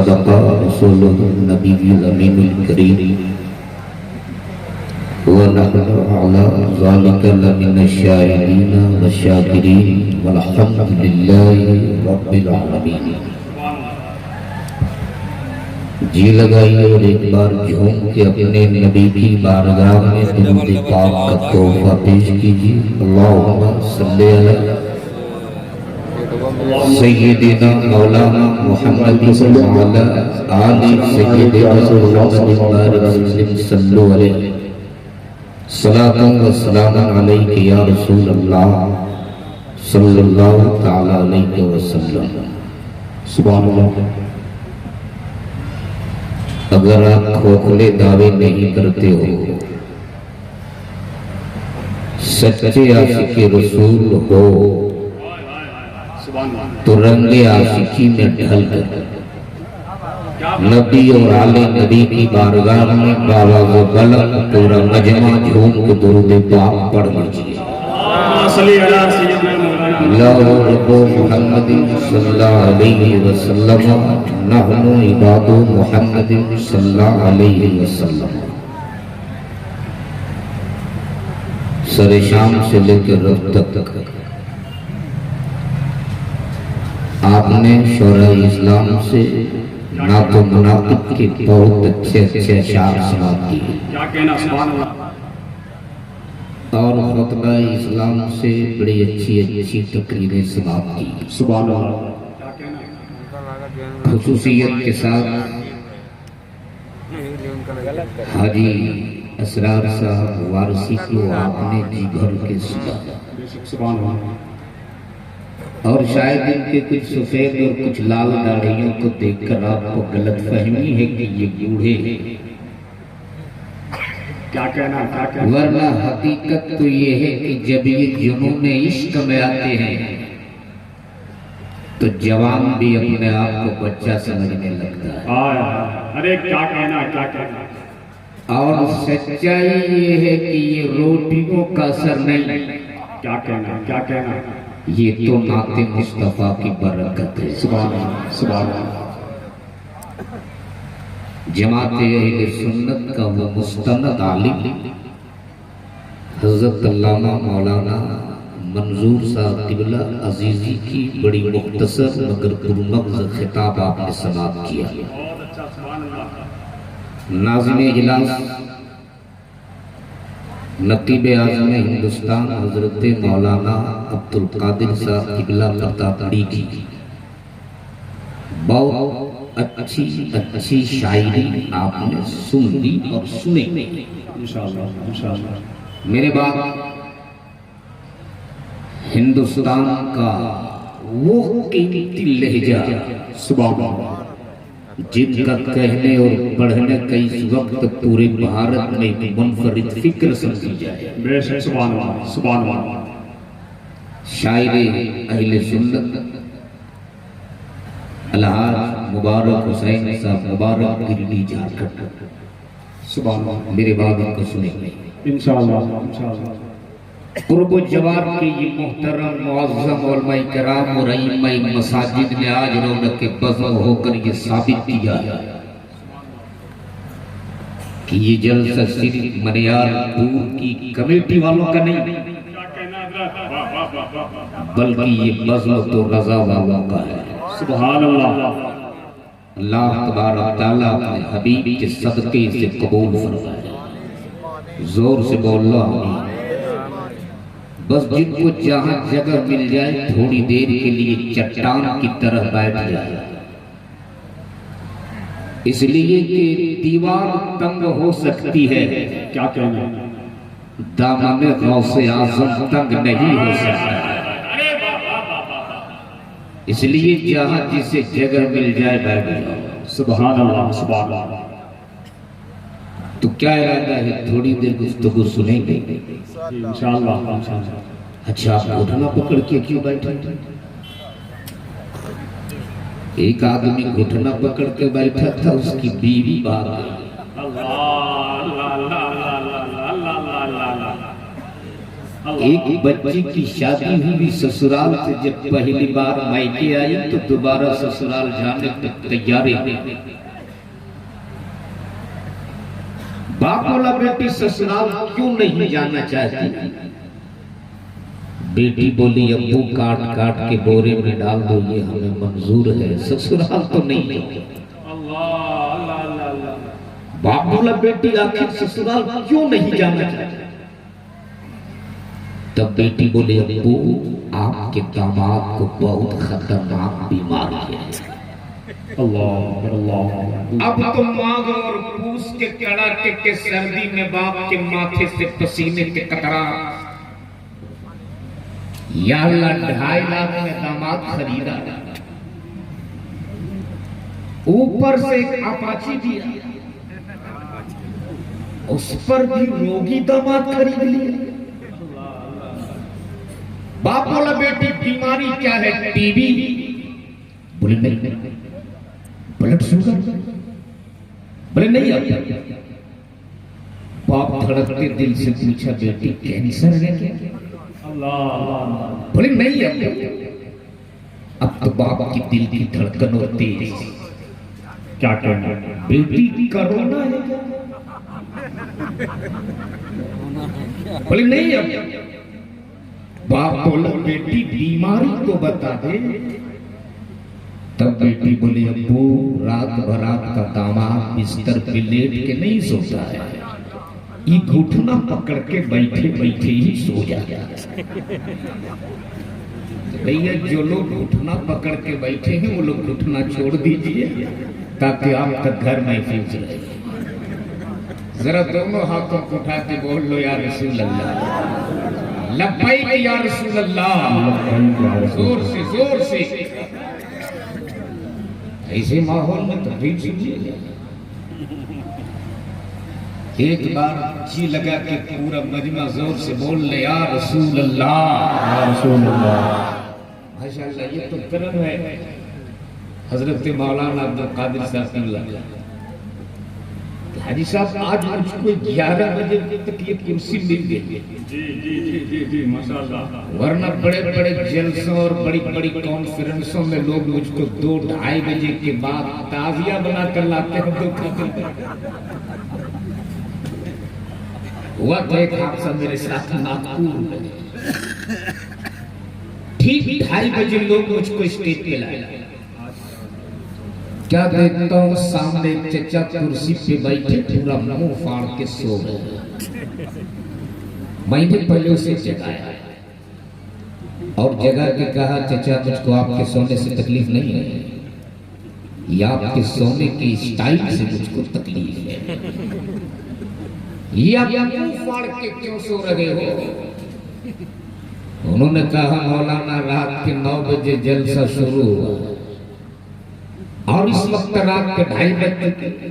صدق رسوله النبي الأمين الكريم ونحن على ذلك لمن الشاهدين والشاكرين والحمد لله رب العالمين. جی لگائیے اور ایک بار جھوم کے اپنے نبی کی بارگاہ میں درود پاک کا تحفہ پیش کیجیے. اللہم صلی علی سیدنا مولانا محمد وعلی آل سیدنا محمد بارک وسلم صلو علیہ صلاۃ و سلام علیک یا رسول اللہ صلی اللہ تعالی علیہ وسلم. سبحان اللہ. اگر آپ کھوکھلے دعوے نہیں کرتے ہو، سچے عاشق رسول ہو، تو رنگ عاشقی میں ڈھل کر نبی اور آل نبی کی بارگاہ میں باواز و بلند پورا مجمع جھوم کے درود پاک پڑھ لیجیے. لا رب محمد صلی اللہ علیہ وسلم نحن عباد محمد صلی اللہ علیہ وسلم. سر شام سے لے کر رب تک آپ نے شورای اسلام سے نعت و مناقب کے بہت اچھے اشعار سنا دیے اور خطبہ اسلام سے بڑی اچھی تقریریں سنا دی. سبحان اللہ. خصوصیت کے ساتھ حاجی اسرار صاحب وارثی کو آپ نے جی بھر کے سنا. سبحان اللہ. اور شاید ان کے کچھ سفید اور کچھ لال داڑھیوں کو دیکھ کر آپ کو غلط فہمی ہے کہ یہ بوڑھے ہیں. ورنہ حقیقت تو یہ ہے کہ جب یہ جنون عشق میں آتے ہیں تو جوان بھی اپنے آپ کو بچہ سمجھنے لگتا ہے. ارے کیا کہنا. اور سچائی یہ ہے کہ یہ روٹیوں کا اثر نہیں. کیا کہنا. یہ تو نعت مصطفیٰ کی برکت ہے. سبحان اللہ. جماعت اہل سنت کا وہ مستند عالم حضرت علامہ مولانا منظور صاحب قبلہ عزیزی کی بڑی مختصر مگر پرمغز خطاب آپ نے سماعت کیا. ناظم اجلاس نقیب اعظم ہندوستان حضرت مولانا عبدالقادر صاحب قبلہ پرتاپڑی کی بہت اچھی شاعری آپ نے سن لی اور سنے. انشاءاللہ. میرے بعد ہندوستان کا وہ قیمتی لہجہ سبحان اللہ جن کا کہنے اور پڑھنے کا اس وقت پورے بھارت میں ایک منفرد فکر سمجھی جائے. بے شک. سبحان اللہ. شاعر اہل سنت الحاج مبارک حسین صاحب مبارک دلی جھارکھنڈ. سبحان اللہ. میرے بعد ان کو سنیں. انشاءاللہ. قرب و جوار کے یہ محترم معظم علماء کرام اور ائمہ مساجد نے آج رونق بزم ہو کر یہ ثابت کیا کہ یہ جلسہ صرف منیار پور کی کمیٹی والوں کا نہیں بلکہ یہ بزم تو رضا والوں کا ہے. سبحان اللہ. اللہ تبارک تعالیٰ اپنے حبیب کے صدقے سے قبول فرمائے. زور سے بول اللہ آمین. بس جن کو جہاں جگہ مل جائے تھوڑی دیر کے لیے چٹان کی طرح بیٹھ جائے. اس لیے کہ دیوار تنگ ہو سکتی ہے. کیا کہنا. دامن غوث اعظم تنگ نہیں ہو سکتا. اس لیے جہاں جسے جگہ مل جائے بیٹھ جاؤ. سبحان اللہ. تو کیا ارادہ ہے تھوڑی دیر گفتگو سنیں گے انشاءاللہ. اچھا آپ گھٹنا پکڑ کے کیوں بیٹھے؟ ایک آدمی گھٹنا پکڑ کے بیٹھا تھا اس کی بیوی بھاگ گئی. ایک بچی کی شادی ہوئی سسرال سے جب پہلی بار مائکے آئی تو دوبارہ سسرال جانے تک تیاری باپ بولا بیٹی سسرال کیوں نہیں جانا چاہتی؟ بیٹی بولی ابو کاٹ کاٹ کے بورے میں ڈال دو یہ ہمیں منظور ہے سسرال تو نہیں جاؤں۔ باپ بولا بیٹی آخر سسرال کیوں نہیں جانا چاہتی؟ تب بیٹی بولے ابو آپ کے داماد کو بہت خطرناک بیماری ہے۔ اب تو مانگ اور پوس کے کڑاکے کے سردی میں باپ کے ماتھے سے پسینے کے قطرات، یا اللہ 2.5 لاکھ میں داماد خریدا، اوپر سے ایک اپاچی دیا، اس پر بھی روگی داماد خرید لیا۔ باپ بولا بیٹی بیماری کیا ہے؟ T B? بولے نہیں۔ Blood sugar? بولے نہیں آتا۔ باپ دھڑکتے دل سے پوچھا بیٹی کینسر ہے کیا؟ بولے نہیں آتا۔ اب تو باپ کی دل کی دھڑکن اور تیز، کیا کہنا بیٹی کرونا ہے کیا؟ بولے نہیں آتا۔ باپ بولا بیٹی بیماری تو بتا دے۔ تب بیٹی بولی ابو رات برات کا داماد بستر پہ لیٹ کے نہیں سوتا ہے، یہ گھٹنا پکڑ کے بیٹھے بیٹھے ہی سو جاتا ہے۔ بھئیہ جو لوگ گھٹنا پکڑ کے بیٹھے ہیں وہ لوگ گھٹنا چھوڑ دیجئے تاکہ آپ کا گھر محفوظ رہے۔ ذرا دونوں ہاتھوں کو اٹھا کے بول لو یا رسول اللہ، لبیک یا رسول اللہ، زور سے زور سے۔ ایسے ماحول میں تقریر سنیے، ایک بار جی لگا کے پورا مجمع زور سے بول لے یا رسول اللہ، یا رسول اللہ۔ ماشاءاللہ یہ تو کرم ہے حضرت مولانا عبدالقادر صاحب اللہ۔ حاجی صاحب آج مجھ کو 11 بجے تک یہ کرسی مل گئی، جی ماشاءاللہ، ورنہ بڑے بڑے جلسوں اور بڑی بڑی کانفرنسوں میں لوگ مجھ کو 2-2:30 بجے کے بعد تعزیہ بنا کر لاتے ہیں۔ ہوا تو ایک حادثہ میرے ساتھ ناگپور میں، ٹھیک 2:30 بجے لوگ مجھ کو اسٹیج پہ لائے، کیا دیکھتا ہوں سامنے چچا کرسی پہ بیٹھے پورا منہ پھاڑ کے سو گئے۔ میں نے پہلے اسے جگایا اور جگہ کے کہا چچا مجھ کو آپ کے سونے سے تکلیف نہیں ہے، یہ آپ کے سونے کی اسٹائل سے مجھ کو تکلیف ہے، یہ آپ منہ پھاڑ کے کیوں سو رہے ہو؟ انہوں نے کہا مولانا رات کے 9 بجے جلسہ شروع ہوا اور اس وقت رات کے 2:30 بجے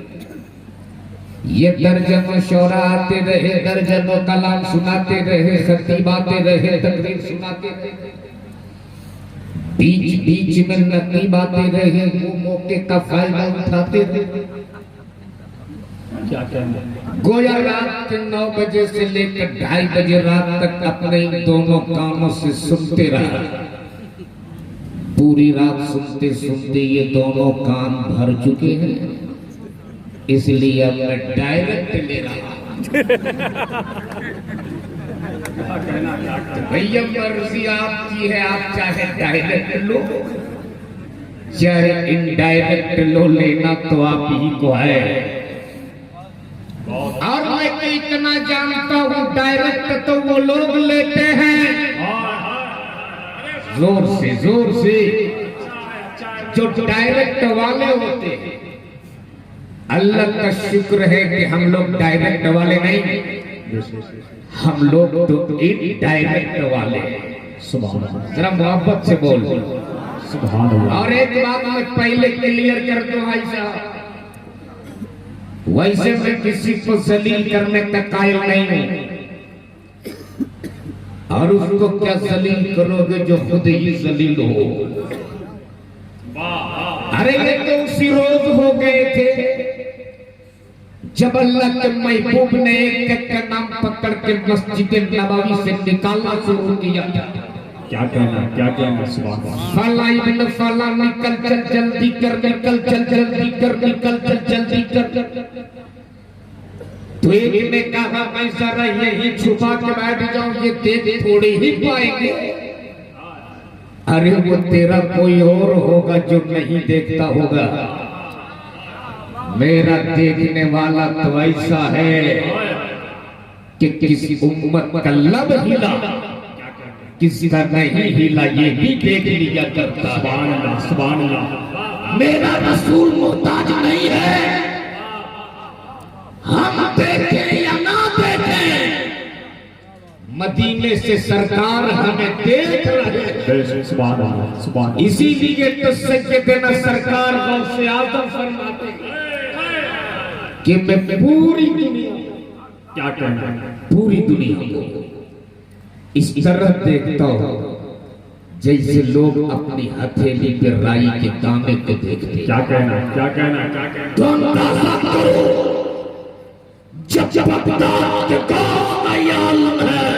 یہ درجنوں شعراء آتے رہے، درجنوں کلام سناتے رہے، خطیب آتے رہے، تقریر سناتے رہے، بیچ بیچ میں نقیب آتے رہے، وہ موقع کا فائدہ اٹھاتے رہے۔ گویا رات کے 9 بجے سے لے کر 2:30 بجے رات تک اپنے ان دونوں کاموں سے سنتے رہا۔ پوری رات سنتے سنتے یہ دونوں کان بھر چکے ہیں، اس لیے اب میں ڈائریکٹ لے رہا ہوں۔ بھئیہ مرضی آپ کی ہے، آپ چاہے ڈائریکٹ لو چاہے انڈائریکٹ لو، لینا تو آپ ہی کو ہے۔ اور میں تو اتنا جانتا ہوں ڈائریکٹ تو وہ لوگ لیتے ہیں زور سے زور سے، جو ڈائریکٹ والے ہوتے ہیں۔ اللہ کا شکر ہے کہ ہم لوگ ڈائریکٹ والے نہیں، ہم لوگ تو انڈائریکٹ والے ہیں۔ سبحان اللہ، ذرا محبت سے بول۔ سبحان اللہ۔ اور ایک بات میں پہلے کلیئر کر دوں بھائی صاحب، ویسے میں کسی کو ذلیل کرنے کا قائل نہیں ہوں، اور اس کو کیا ذلیل کرو گے جو خود ہی ذلیل ہو۔ ارے یہ تو اسی روز ہو گئے تھے جب اللہ کے محبوب نے ایک ایک کا نام پکڑ کے مسجد نبوی سے نکالنا شروع کیا، کیا کہنا سبحان اللہ۔ فلاں ابن فلاں نکل چل جلدی کر، نکل چل جلدی کر، نکل چل جلدی کر۔ تو ایک نے کہا میں ذرا یہی چھپا کے بیٹھ جاؤں، یہ دیکھ تھوڑی ہی پائیں گے۔ ارے وہ تیرا کوئی اور ہوگا جو نہیں دیکھتا ہوگا، میرا دیکھنے والا تو ایسا ہے کہ کسی امت کا لب ہلا کسی کا نہیں ہلا، یہ بھی دیکھ لیا کرتا۔ سبحان اللہ سبحان اللہ۔ میرا رسول محتاج نہیں ہے، ہم دیکھیں یا نہ دیکھیں مدینے سے سرکار ہمیں دیکھ رہے ہیں۔ سبحان اللہ سبحان اللہ۔ اسی لیے تو سیدنا سرکار غوث اعظم فرماتے ہیں کہ میں پوری دنیا کیا کہنا، پوری دنیا کو اس طرح دیکھتا ہوں جیسے لوگ اپنی ہتھیلی پہ رائی کے دانے کو دیکھتے ہیں۔ کیا کہنا کیا کہنا کیا کہنا۔ تو اندازہ کرو جب بغداد کے کام عالم ہے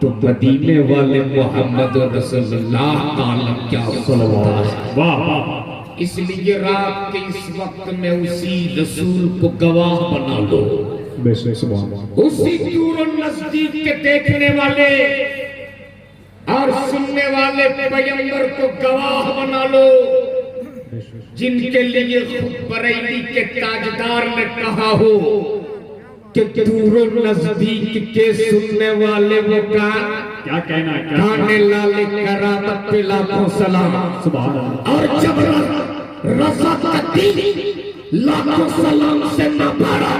تو مدینے والے محمد رسول اللہ کا عالم کیا ہوتا ہے۔ واہ واہ۔ اس لیے رات کے اس وقت میں اسی رسول کو گواہ بنا لو، بے شک سبحان اللہ۔ اسی دور و نزدیک کے دیکھنے والے اور سننے والے پیغمبر کو گواہ بنا لو، جن کے لیے خود بریلی کے تاجدار نے کہا ہو کہ دور و نزدیک کے سننے والے وہ کیا کہنا کانے لالے کرامت پہ لاکھوں سلام۔ سبحان اللہ۔ اور جب رضا کا دین لاکھوں سلام سے نہ بھرا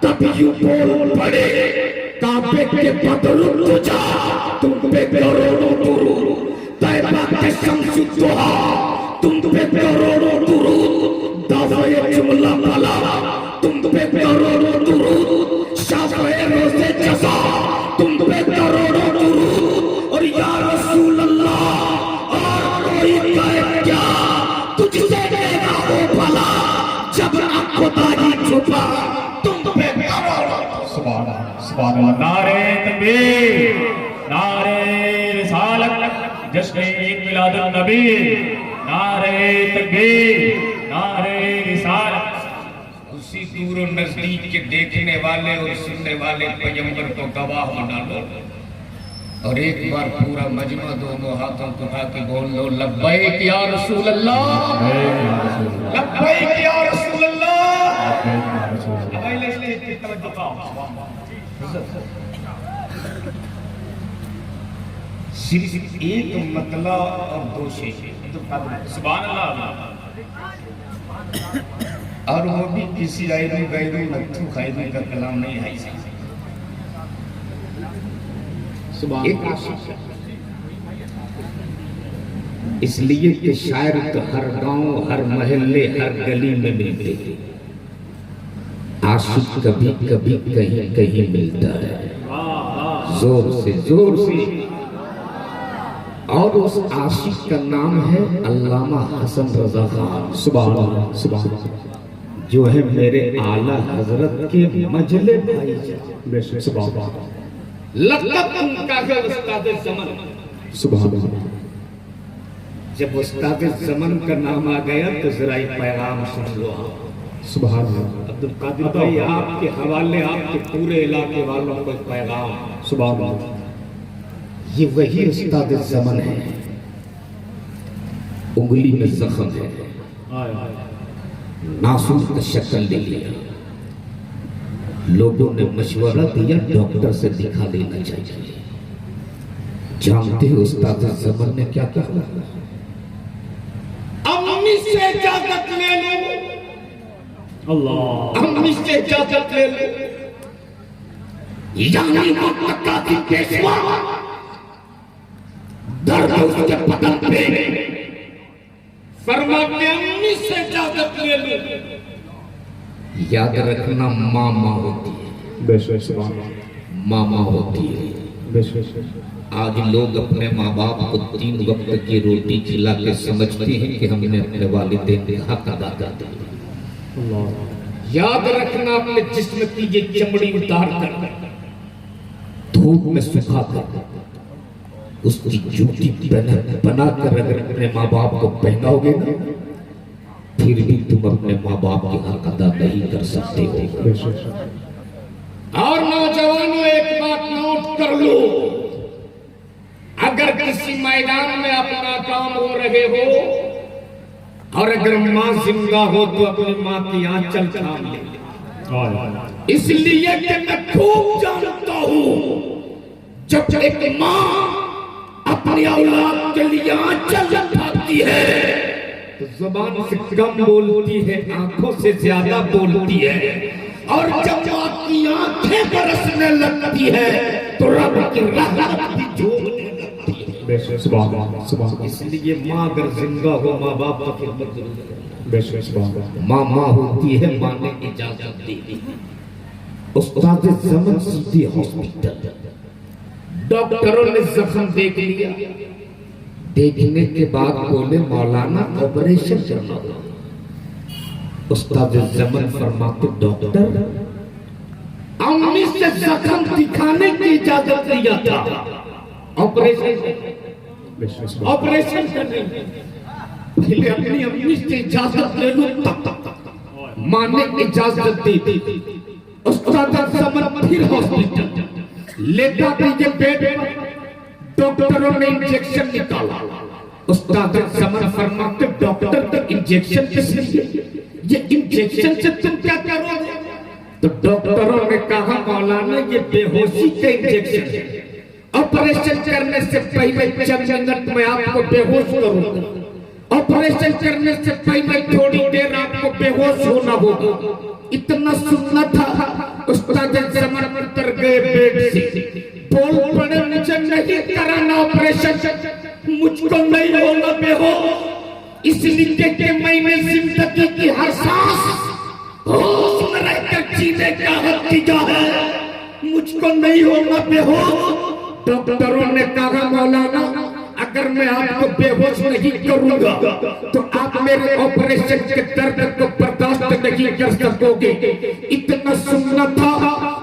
تب یوں بول پڑے کعبے کے بدر تجا تم پہ کروڑوں درود، طیبہ کے شمس الضحیٰ تم پہ کروڑوں درود، دعوی جملہ بلا تم پہ کروڑوں درود، شافع روز جزا تم پہ کروڑوں درود، اور یا رسول اللہ اور کوئی کہے کیا تجھ سے میرا ہو بھلا، جب اب خدا ہی چھپا تم پہ کروڑوں۔ سبحان اللہ سبحان اللہ۔ نعرہ تکبیر، نعرہ رسالت، جشن عید میلاد النبی، نعرہ تکبیر، نعرہ رسالت۔ اسی دور و نزدیک کے دیکھنے والے اور سننے والے پیغمبر کو گواہ بنا لو، اور ایک بار پورا مجمع دونوں ہاتھوں کو اٹھا کے بول لو لبیک یا رسول اللہ، لبیک یا رسول اللہ۔ اب اسٹیج کی توجہ پاؤ، صرف ایک مطلع اور دو شیخ، سبحان اللہ۔ اور وہ بھی کسی آئیدو غیرو نتھو خائدو کا کلام نہیں ہے، ایک عاشق ہے۔ اس لیے کہ شاعر تو ہر گاؤں ہر محلے ہر گلی میں ملتے ہیں، عاشق کبھی کبھی کہیں کہیں ملتا ہے زور سے زور سے، اور اس عاشق کا نام ہے علامہ حسن رضا خان، سبحان اللہ سبحان اللہ۔ جو ہے میرے اعلیٰ حضرت کے مجلے بھائی جان۔ بے شک سبحان اللہ لقب ان کا ہے استاد زمن۔ سبحان اللہ۔ جب استاد زمن کا نام آ گیا تو ذرا ایک پیغام سن لو آپ۔ سبحان اللہ عبدالقادر بھائی آپ کے حوالے آپ کے پورے علاقے والوں کو ایک پیغام۔ سبحان اللہ۔ یہ وہی استاد زمن ہے، انگلی میں زخم ہے، ناخن کا شکل لے لیا، لوگوں نے مشورہ دیا ڈاکٹر سے دکھا لینا چاہیے۔ جانتے ہیں استاد زمن نے کیا کہا؟ امی سے اجازت لے لو، اللہ امی سے اجازت لے لو، یعنی مکہ کی پیشوا درد اس کے بدن پہ، فرماتے امی سے اجازت لے لو۔ یاد رکھنا ماما ہوتی ہے، بے شک سبحان اللہ ماما ہوتی ہے۔ بے شک۔ آج لوگ اپنے ماں باپ کو 3 وقت کی روٹی کھلا کے سمجھتے ہیں کہ ہم نے اپنے والدین کا حق ادا کر دیا۔ اللہ یاد رکھنا اپنے جسم کی یہ چمڑی اتار کر دھوپ میں سکھا کر اس کی جوتی بنا کر اگر اپنے ماں باپ کو پہناؤ گے نا، پھر بھی تم اپنے ماں باپ کی حق ادا نہیں کر سکتے ہو۔ اور نوجوانوں ایک بات نوٹ کر لو، اگر کسی میدان میں اپنا کام ہو رہے ہو اور اگر ماں زندہ ہو تو اپنی ماں کی آنچل تھام لے، اس لیے کہ میں خوب جانتا ہوں جب ایک ماں اپنی اولاد کے لیے آنچل اٹھاتی ہے تو زبان سے کم بولتی ہے، آنکھوں سے زیادہ بولتی ہے، اور جب ماں کی آنکھیں برسنے لگتی ہے تو رب کی رحمت بھی جھومنے لگتی ہے۔ سبحان اللہ، سبحان اللہ۔ اس لیے ماں اگر زندہ ہو ماں باپ کی خدمت ضرور کرے۔ بے شک سبحان اللہ۔ ماں ماں ہوتی ہے، ماں نے اجازت دی۔ استاد زمن سیدھی ہاسپٹل، ڈاکٹروں نے زخم دیکھ لیا، دیکھنے کے بعد بولے مولانا آپریشن کرنا ہوگا۔ استاد زمن فرماتے ڈاکٹر امی سے زخم دکھانے کی اجازت دیا تھا، آپریشن کرنے پہلے اپنی امی سے اجازت لے لوں تب ماں نے اجازت دی تھی۔ استاد زمن پھر ہاسپٹل لیتا تھا، یہ بیڈ پر ڈاکٹروں نے انجیکشن نکالا۔ استاد زمن فرماتے ڈاکٹر تو انجیکشن کس لیے، یہ انجیکشن سے تم کیا کرو گے؟ تو ڈاکٹروں نے کہا مولانا یہ بے ہوشی کا انجیکشن ہے، آپریشن کرنے سے پہلے چند منٹ میں آپ کو بے ہوش کروں گا، آپریشن کرنے سے پہلے تھوڑی دیر آپ کو بے ہوش ہونا ہوگا۔ اتنا سننا تھا، استاد زمن اتر گئے بیڈ سے، بول پڑے مجھے نہیں کرانا آپریشن، مجھ کو نہیں ہونا بے ہوش، اس لیے کہ میں نے زندگی کی ہر سانس ہوش میں رہ کر جینے کا حق دیا ہے، مجھ کو نہیں ہونا بے ہوش۔ ڈاکٹروں نے کہا مولانا اگر میں آپ کو بے ہوش نہیں کروں گا تو آپ میرے آپریشن کے درد کو برداشت نہیں کر سکو گے۔ اتنا سننا تھا،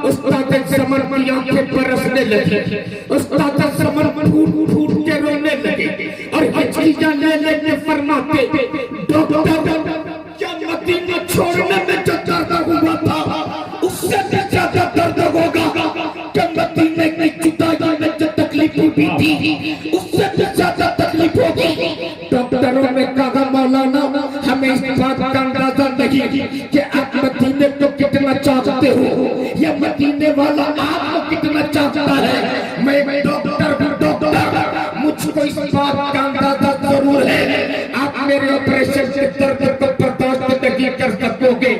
استاد زمن کی آنکھیں برسنے لگی، استاد زمن پھوٹ پھوٹ کے رونے لگے اور ہچکیاں لے لے کے فرماتے ڈاکٹر کیا مدینہ چھوڑنے میں جو درد ہوا تھا اس سے بھی زیادہ درد ہوگا، کیا مدینے کی جدائی میں جو تکلیف ہوئی تھی اس سے بھی زیادہ تکلیف ہوگی۔ ڈاکٹروں نے کہا مولانا ہمیں اس بات کا اندازہ نہیں کہ آپ مدینے کو کتنا چاہتے ہو یا مدینے والا آپ کو کتنا چاہتا ہے، میں ڈاکٹر ہوں ڈاکٹر، مجھ کو اس بات کا اندازہ ضرور ہے آپ میرے آپریشن کے درد کو برداشت نہیں کر سکو گے۔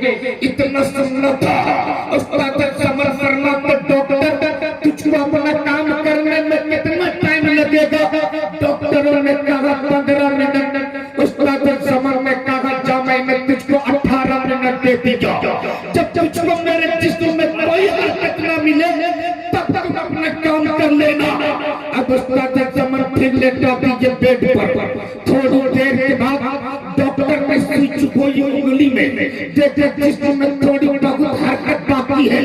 اتنا سننا تھا، استاد زمن فرماتے ڈاکٹر تجھ کو اپنا کام کرنے میں کتنا ٹائم لگے گا؟ ڈاکٹروں نے کہا 15 منٹ۔ استاد زمن نے کہا جا میں نے تجھ کو 18 منٹ دے دیا، جب تجھ کو میرے جسم میں کوئی حرکت نہ ملے تب تک اپنا کام کر لینا۔ اب استاد زمن پھر لیٹا بھی یہ بیڈ پر، تھوڑی دیر کے بعد ڈاکٹر نے سوئی چکوئی انگلی میں دیکھے جسم میں تھوڑی بہت حرکت باقی ہے،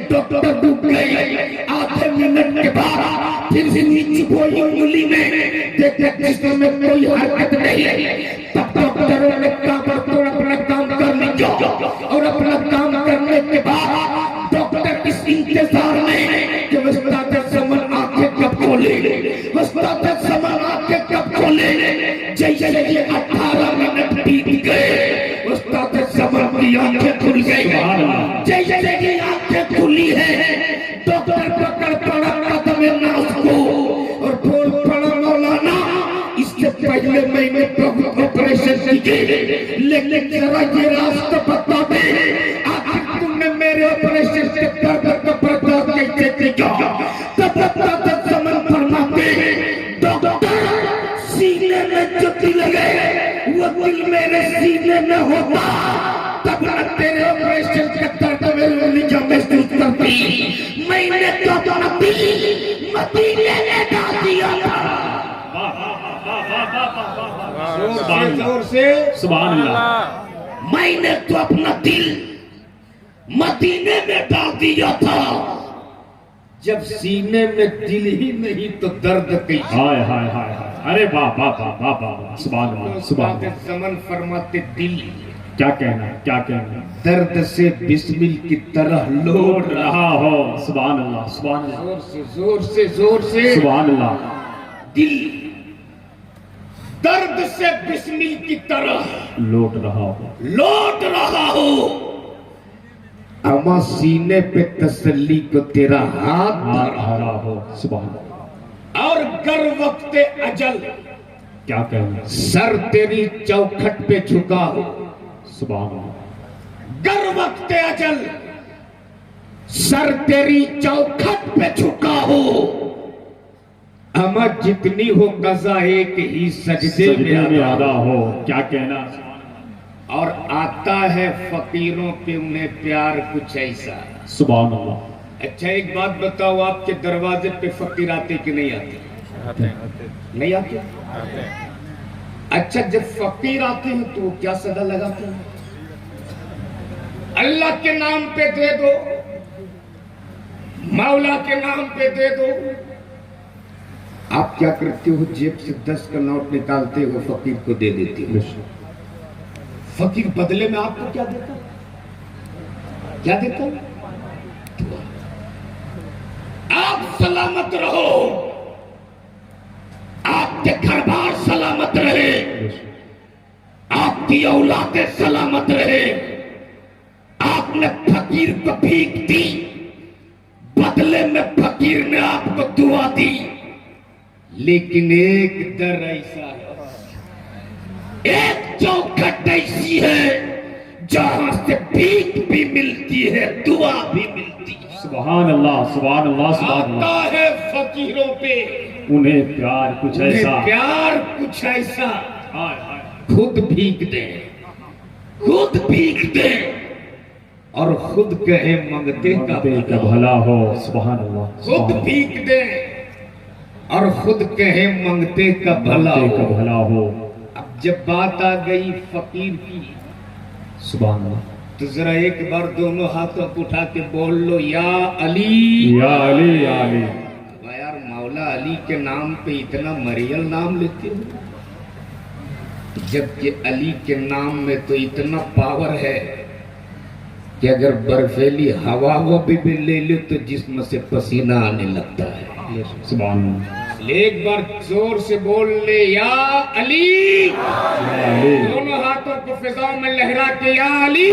ڈاکٹر ڈوب گئے۔ آدھے منٹ کے بعد پھر سوئی چکوئی انگلی میں دیکھے جسم میں کوئی حرکت نہیں ہے، تب ڈاکٹروں نے کہا تو اپنا کام کر لیا، اور اپنا کام کرنے کے بعد ڈاکٹر اس انتظار میں کہ استاد زمن آنکھیں کب کھولے، استاد زمن آنکھیں کب کھولے، جیسے یہ 18 منٹ بیت گئے استاد زمن کی آنکھیں کھل گئی، جیسے یہ آنکھیں کھلی ہے ڈاکٹر پکڑ پڑا قدم ناز کو اور بول پڑا مولانا اس سے پہلے میں نے بہت آپریشن کیے لیکن ذرا یہ راستہ بتا دے، آخر تم نے میرے آپریشن کے درد کو برداشت کیسے کیا؟ تب استاد زمن فرماتے ڈاکٹر سینے میں جو دل گئے وہ دل میرے سینے میں ہوتا تب نہ تیرے آپریشن کے درد میں لجا محسوس کرتی، میں نے تو اپنا دل مدینے میں ڈال دیا تھا۔ زور سے سبحان اللہ۔ میں نے تو اپنا دل مدینے میں ڈال دیا تھا. جب سینے میں دل ہی نہیں تو درد کیسے؟ ہائے ہائے ہائے ہائے. ارے واہ واہ واہ واہ واہ. سبحان اللہ سبحان اللہ. زمن فرماتے دل کیا کہنا ہے کیا کہنا ہے. درد سے بسمل کی طرح لوٹ رہا. رہا ہو. سبحان اللہ سبحان اللہ. زور سے زور سے زور سے. سبحان اللہ. دل درد سے بسمل کی طرح لوٹ رہا ہو. لوٹ رہا ہو. اما سینے پہ تسلی کو تیرا ہاتھ دھرا رہا ہو. سبحان اللہ. اور گر وقت اجل کیا کہنا ہے. سر تیری چوکھٹ پہ جھکا ہو. سبحان اللہ. گر وقت اجل سر تیری چوکھٹ پہ جھکا ہو. اما جتنی ہو قضا ایک ہی سجدے میں ادا ہو. کیا کہنا. اور آتا ہے فقیروں پہ انہیں پیار کچھ ایسا. سبحان اللہ. اچھا ایک بات بتاؤ, آپ کے دروازے پہ فقیر آتے کہ نہیں آتے؟ نہیں آتے. اچھا جب فقیر آتے ہیں تو وہ کیا صدا لگاتے ہیں؟ اللہ کے نام پہ دے دو, مولا کے نام پہ دے دو. آپ کیا کرتے ہو؟ جیب سے 10 کا نوٹ نکالتے ہو, فقیر کو دے دیتے ہو. فقیر بدلے میں آپ کو کیا دیتا؟ کیا دیتا؟ آپ سلامت رہو, آپ کے گھر بار سلامت رہے, آپ کی اولادیں سلامت رہے. آپ نے فقیر کو بھیک دی, بدلے میں فقیر نے آپ کو دعا دی. لیکن ایک در ایسا ہے, ایک چوکھٹ ایسی ہے جہاں سے بھیک بھی ملتی ہے, دعا بھی ملتی ہے. سبحان اللہ سبحان اللہ سبحان اللہ. آتا ہے فقیروں پہ انہیں پیار کچھ ایسا. انہیں پیار کچھ ایسا. ہائے ہائے. خود بھیک دے, خود بھیک دے, اور خود کہے منگتے کا بھلا ہو. سبحان اللہ. خود بھیک دے اور خود کہے منگتے کا بھلا ہو. اب جب بات آ گئی فقیر کی, سبحان اللہ, تو ذرا ایک بار دونوں ہاتھوں کو اٹھا کے بول لو, یا علی یا علی یا علی. یار مولا علی کے نام پہ اتنا مریل نام لیتے ہو, جبکہ علی کے نام میں تو اتنا پاور ہے کہ اگر برفیلی ہوا وہ بھی لے لے تو جسم سے پسینہ آنے لگتا ہے. سبحان اللہ. ایک بار زور سے بول لے, یا علی. دونوں ہاتھوں کو فضا میں لہرا کے یا علی.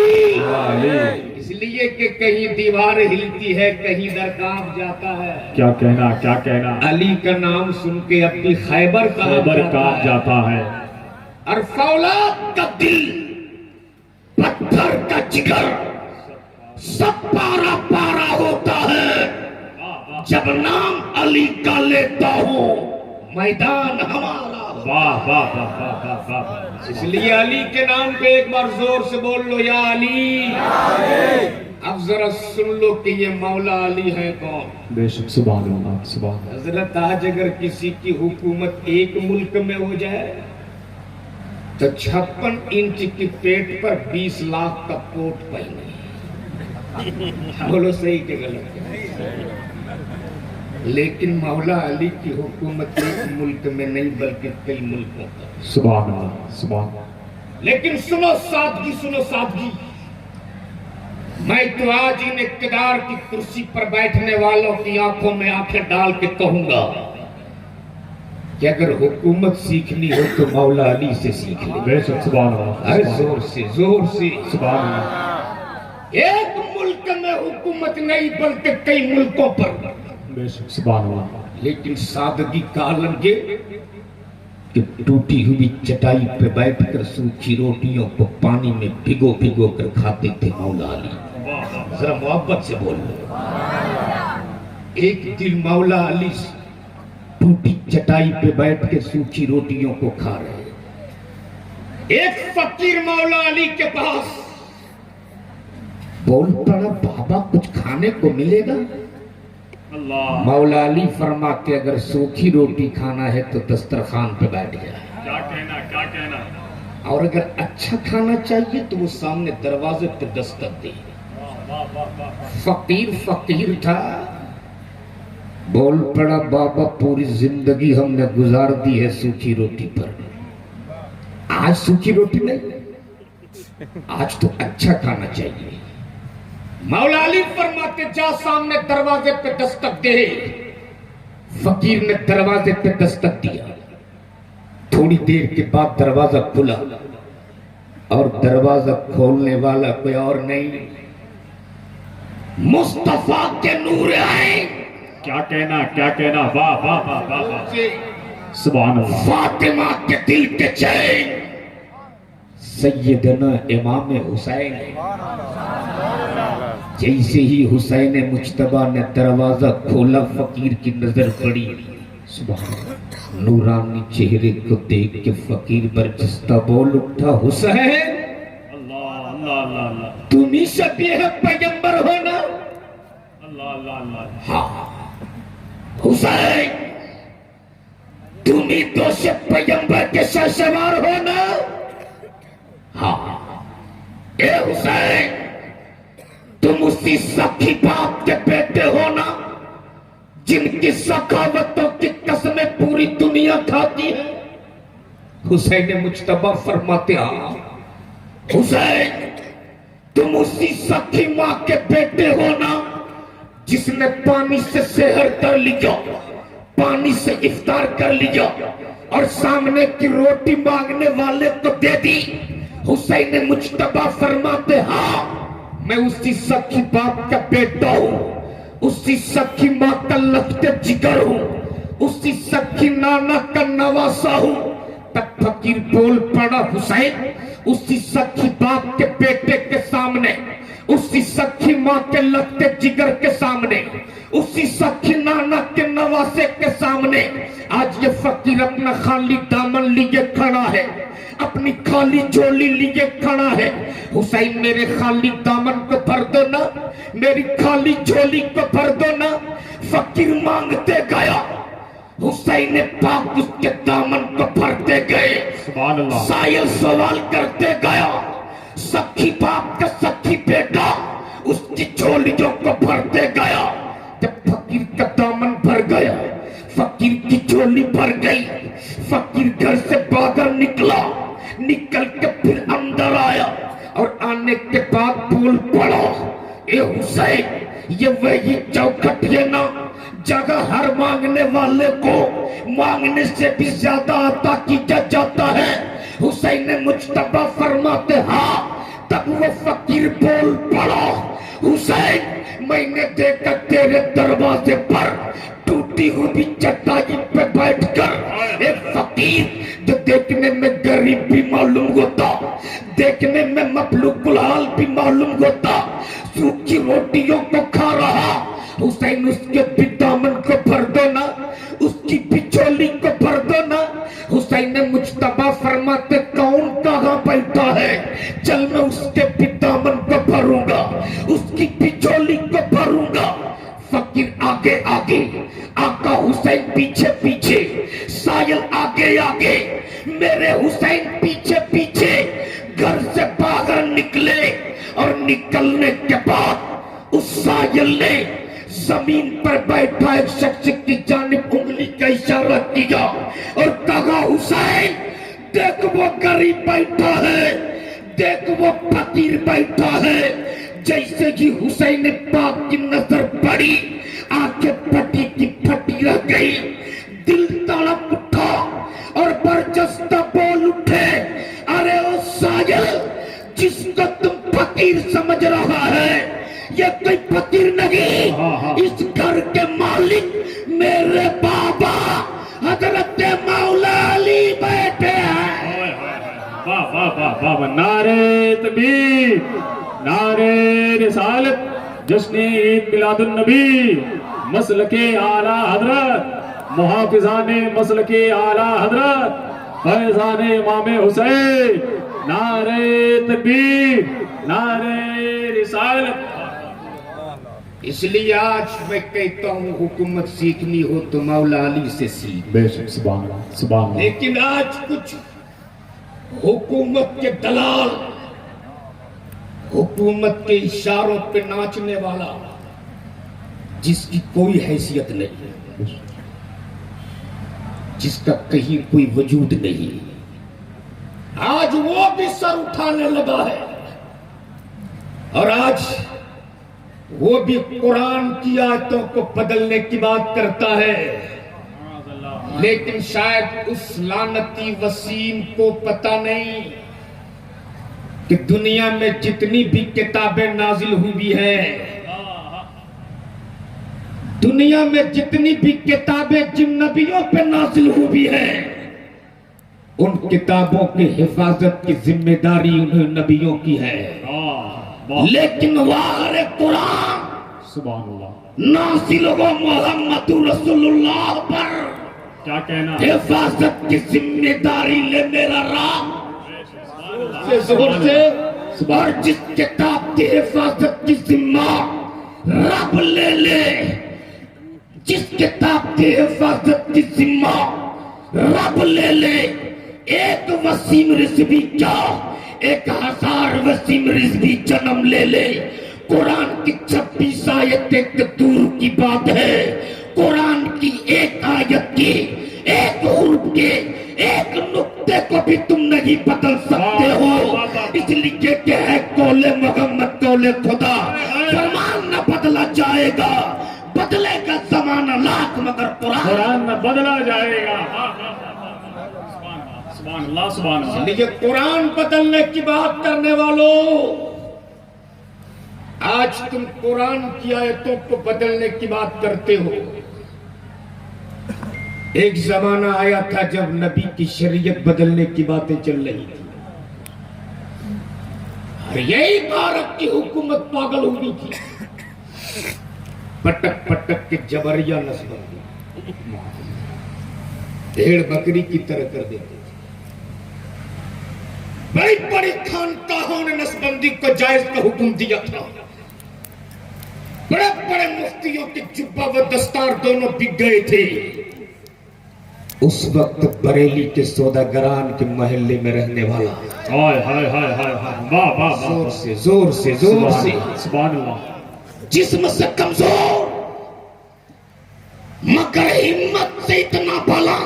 اس لیے کہ کہیں دیوار ہلتی ہے, کہیں در کانپ جاتا ہے. کیا کہنا کیا کہنا. علی کا نام سن کے اب بھی خیبر کانپ جاتا ہے. اور فولاد کا دل, پتھر کا جگر, سب پارا پارا ہوتا ہے جب نام علی کا لیتا ہوں. میدان ہمارا. واہ واہ واہ واہ واہ. اس لیے علی کے نام پہ ایک بار زور سے بول لو, یا علی. اب ذرا سن لو کہ یہ مولا علی ہے کون. بے شک. سبحان اللہ سبحان اللہ. حضرت آج اگر کسی کی حکومت ایک ملک میں ہو جائے تو 56 انچ کی پیٹ پر 20 لاکھ کا کوٹ پہنے. بولو صحیح کہ غلط. لیکن مولا علی کی حکومت ایک ملک میں نہیں بلکہ کئی ملکوں کا. سبحان اللہ سبحان اللہ. لیکن سنو سادگی, سنو سادگی. میں تو آج ان اقتدار کی کرسی پر بیٹھنے والوں کی آنکھوں میں آنکھیں ڈال کے کہوں گا کہ اگر حکومت سیکھنی ہو تو مولا علی سے سیکھ لے. بے شک. سبحان اللہ. زور سے زور سے. سبحان اللہ. ایک ملک میں حکومت نہیں بلکہ کئی ملکوں پر. بے شک. سبحان اللہ. لیکن سادگی کا عالم یہ کہ ٹوٹی ہوئی چٹائی پہ بیٹھ کر سوکھی روٹیوں کو پانی میں بھگو بھگو کر کھاتے تھے مولا علی. ذرا محبت سے بول لو. ایک دن مولا علی ٹوٹی چٹائی پہ بیٹھ کے سوکھی روٹیوں کو کھا رہے. ایک فقیر مولا علی کے پاس بول پڑا, بابا کچھ کھانے کو ملے گا؟ اللہ. مولا علی فرماتے اگر سوکھی روٹی کھانا ہے تو دسترخوان پہ بیٹھ جائے. کیا کہنا کیا کہنا. اور اگر اچھا کھانا چاہیے تو وہ سامنے دروازے پہ دستک دے. فقیر فقیر تھا، بول پڑا بابا پوری زندگی ہم نے گزار دی ہے سوکھی روٹی پر، آج سوکھی روٹی نہیں، آج تو اچھا کھانا چاہیے۔ مولا علی فرماتے جا سامنے دروازے پہ دستک دے۔ فقیر نے دروازے پہ دستک دیا، تھوڑی دیر کے بعد دروازہ کھلا اور دروازہ کھولنے والا کوئی اور نہیں، مصطفیٰ کے نور آئے۔ کیا کہنا کیا کہنا، واہ واہ واہ واہ واہ، سبحان اللہ۔ فاطمہ کے دل کے چین سیدنا امام حسین، جیسے ہی حسین مجتبیٰ نے دروازہ کھولا فقیر کی نظر پڑی، سبحان اللہ، نورانی چہرے کو دیکھ کے فقیر برجستہ بول اٹھا، حسین اللہ اللہ اللہ اللہ، تمہیں شبیہ پیغمبر ہونا؟ اللہ اللہ اللہ، ہاں حسین تمہیں تو سے پیغمبر کے سوار ہونا؟ ہاں اے حسین تم اسی سخی باپ کے بیٹے ہونا جن کی سخاوتوں کی قسمیں پوری دنیا کھاتی ہے؟ حسین مجتبیٰ فرماتے ہیں حسین تم اسی سخی ماں کے بیٹے ہونا جس نے پانی سے سحر کر لیا، پانی سے افطار کر لیا اور سامنے کی روٹی مانگنے والے کو دے دی۔ حسین مجتبیٰ فرماتے ہاں میں اسی سخی باپ کا بیٹا ہوں، اسی سخی ماں کا لخت جگر ہوں، اسی سخی نانا کا نواسا ہوں۔ تب فقیر بول پڑا حسین اسی سخی باپ کے بیٹے کے سامنے، اسی سخی ماں کے لگتے جگر کے سامنے، اسی سخی نانا کے نواسے کے سامنے آج یہ فقیر اپنا خالی دامن لیے کھڑا ہے، اپنی خالی جھولی لیے کھڑا ہے۔ حسین میرے خالی دامن کو بھر دو نا، میری خالی جھولی کو بھر دو نا۔ فقیر مانگتے گیا، حسین پاک اس کے دامن کو بھرتے گئے، سبحان اللہ، سائل سوال کرتے گیا، سخی باپ کا سخی بیٹا اس کی جھولیوں کو بھرتے گیا۔ جب فقیر کا دامن بھر گیا، فقیر کی جھولی بھر گئی، فقیر گھر سے باہر نکلا، نکل کے پھر اندر آیا اور آنے کے بعد بول پڑا اے حسین یہ وہی چوکھٹ ہے نا جگہ ہر مانگنے والے کو مانگنے سے بھی زیادہ عطا کیا جاتا ہے؟ حسین مجتبیٰ فرماتے ہاں۔ تب وہ فقیر بول پڑا حسین میں نے دیکھا تیرے دروازے پر ٹوٹی ہوئی چٹائی پہ بیٹھ کر ایک فقیر جو دیکھنے میں غریب بھی معلوم ہوتا، دیکھنے میں مخلوق الحال بھی معلوم ہوتا، سوکھی روٹیوں کو کھا رہا۔ حسین اس کے بھی دامن کو بھر دو نا، اس کی بھی جھولی کو بھر دو نا۔ حسین مجتبیٰ فرماتے کون کہاں بیٹھا ہے، چل میں اس کے بھی دامن کو بھروں گا، اس کی بھی جھولی کو بھروں گا۔ فقیر آگے آگے، آقا حسین پیچھے پیچھے، سائل آگے آگے، میرے حسین پیچھے پیچھے گھر سے باہر نکلے اور نکلنے کے بعد اس سائل نے زمین پر بیٹھا ایک شخص کی جانب انگلی کا اشارہ کیا اور کہا حسین دیکھ وہ غریب بیٹھا ہے، دیکھ وہ فقیر بیٹھا ہے۔ جیسے ہی حسین پاک کی نظر پڑی آنکھیں پھٹی کی پھٹی رہ گئی، دل تڑپ اٹھا اور برجستہ بول اٹھے ارے او سائل جس کو تم فقیر سمجھ رہا ہے یہ کوئی فقیر نہیں، اس گھر کے مالک میرے بابا حضرت مولا علی بیٹھے ہیں۔ واہ واہ واہ واہ، نعرے تکبیر، نعرے رسالت، جشن عید میلاد النبی، مسلک اعلیٰ حضرت، محافظان مسلک اعلیٰ حضرت، فیضان امام حسین، نعرے تکبیر، نعرے رسالت۔ اس لیے آج میں کہتا ہوں حکومت سیکھنی ہو تو مولا علی سے سیکھ، بے شک، سبحان اللہ سبحان اللہ، لیکن آج کچھ حکومت کے دلال حکومت کے اشاروں پہ ناچنے والا جس کی کوئی حیثیت نہیں، جس کا کہیں کوئی وجود نہیں، آج وہ بھی سر اٹھانے لگا ہے، اور آج وہ بھی قرآن کی آیتوں کو بدلنے کی بات کرتا ہے۔ لیکن شاید اس لعنتی وسیم کو پتہ نہیں کہ دنیا میں جتنی بھی کتابیں نازل ہوئی ہیں، دنیا میں جتنی بھی کتابیں جن نبیوں پہ نازل ہوئی ہیں، ان کتابوں کی حفاظت کی ذمہ داری انہیں نبیوں کی ہے، لیکن واہر قرآن سبحان اللہ نازل ہو محمد رسول اللہ پر، کیا کہنا، حفاظت کی ذمہ داری لے میرا رام زور سے، اور جس کتاب کی حفاظت کی ذمہ رب لے لے، جس کتاب کی حفاظت کی ذمہ رب لے لے، ایک وسیم رضوی کیا 1000 وسیم رضوی جنم لے لے، قرآن کی 26 آیتیں دور کی بات ہے، قرآن کی ایک آیت کی ایک حرف کے ایک نقطے کو بھی تم نہیں بدل سکتے ہو، اس لیے کہ ہے قول محمد قول خدا، فرمان نہ بدلا جائے گا، بدلے گا زمانہ لاکھ مگر قرآن نہ بدلا جائے گا۔ سبحان اللہ سبحان اللہ۔ لیکن قرآن بدلنے کی بات کرنے والوں، آج تم قرآن کی آیتوں کو بدلنے کی بات کرتے ہو۔ ایک زمانہ آیا تھا جب نبی کی شریعت بدلنے کی باتیں چل رہی تھی، اور یہی بھارت کی حکومت پاگل ہوئی تھی، پٹک پٹک کے جبریہ نسبندی بھیڑ بکری کی طرح کر دیتے تھے، بڑی بڑی خانقاہوں نے نسبندی کو جائز کا حکم دیا تھا، بڑے بڑے مفتیوں کے جبہ و دستار دونوں بک گئے تھے۔ اس وقت بریلی کے سوداگران کے محلے میں رہنے والا ہائے ہائے ہائے ہائے ہائے، واہ واہ واہ، زور سے زور سے زور سے، سبحان اللہ، جسم سے کمزور مگر ہمت سے اتنا بھلا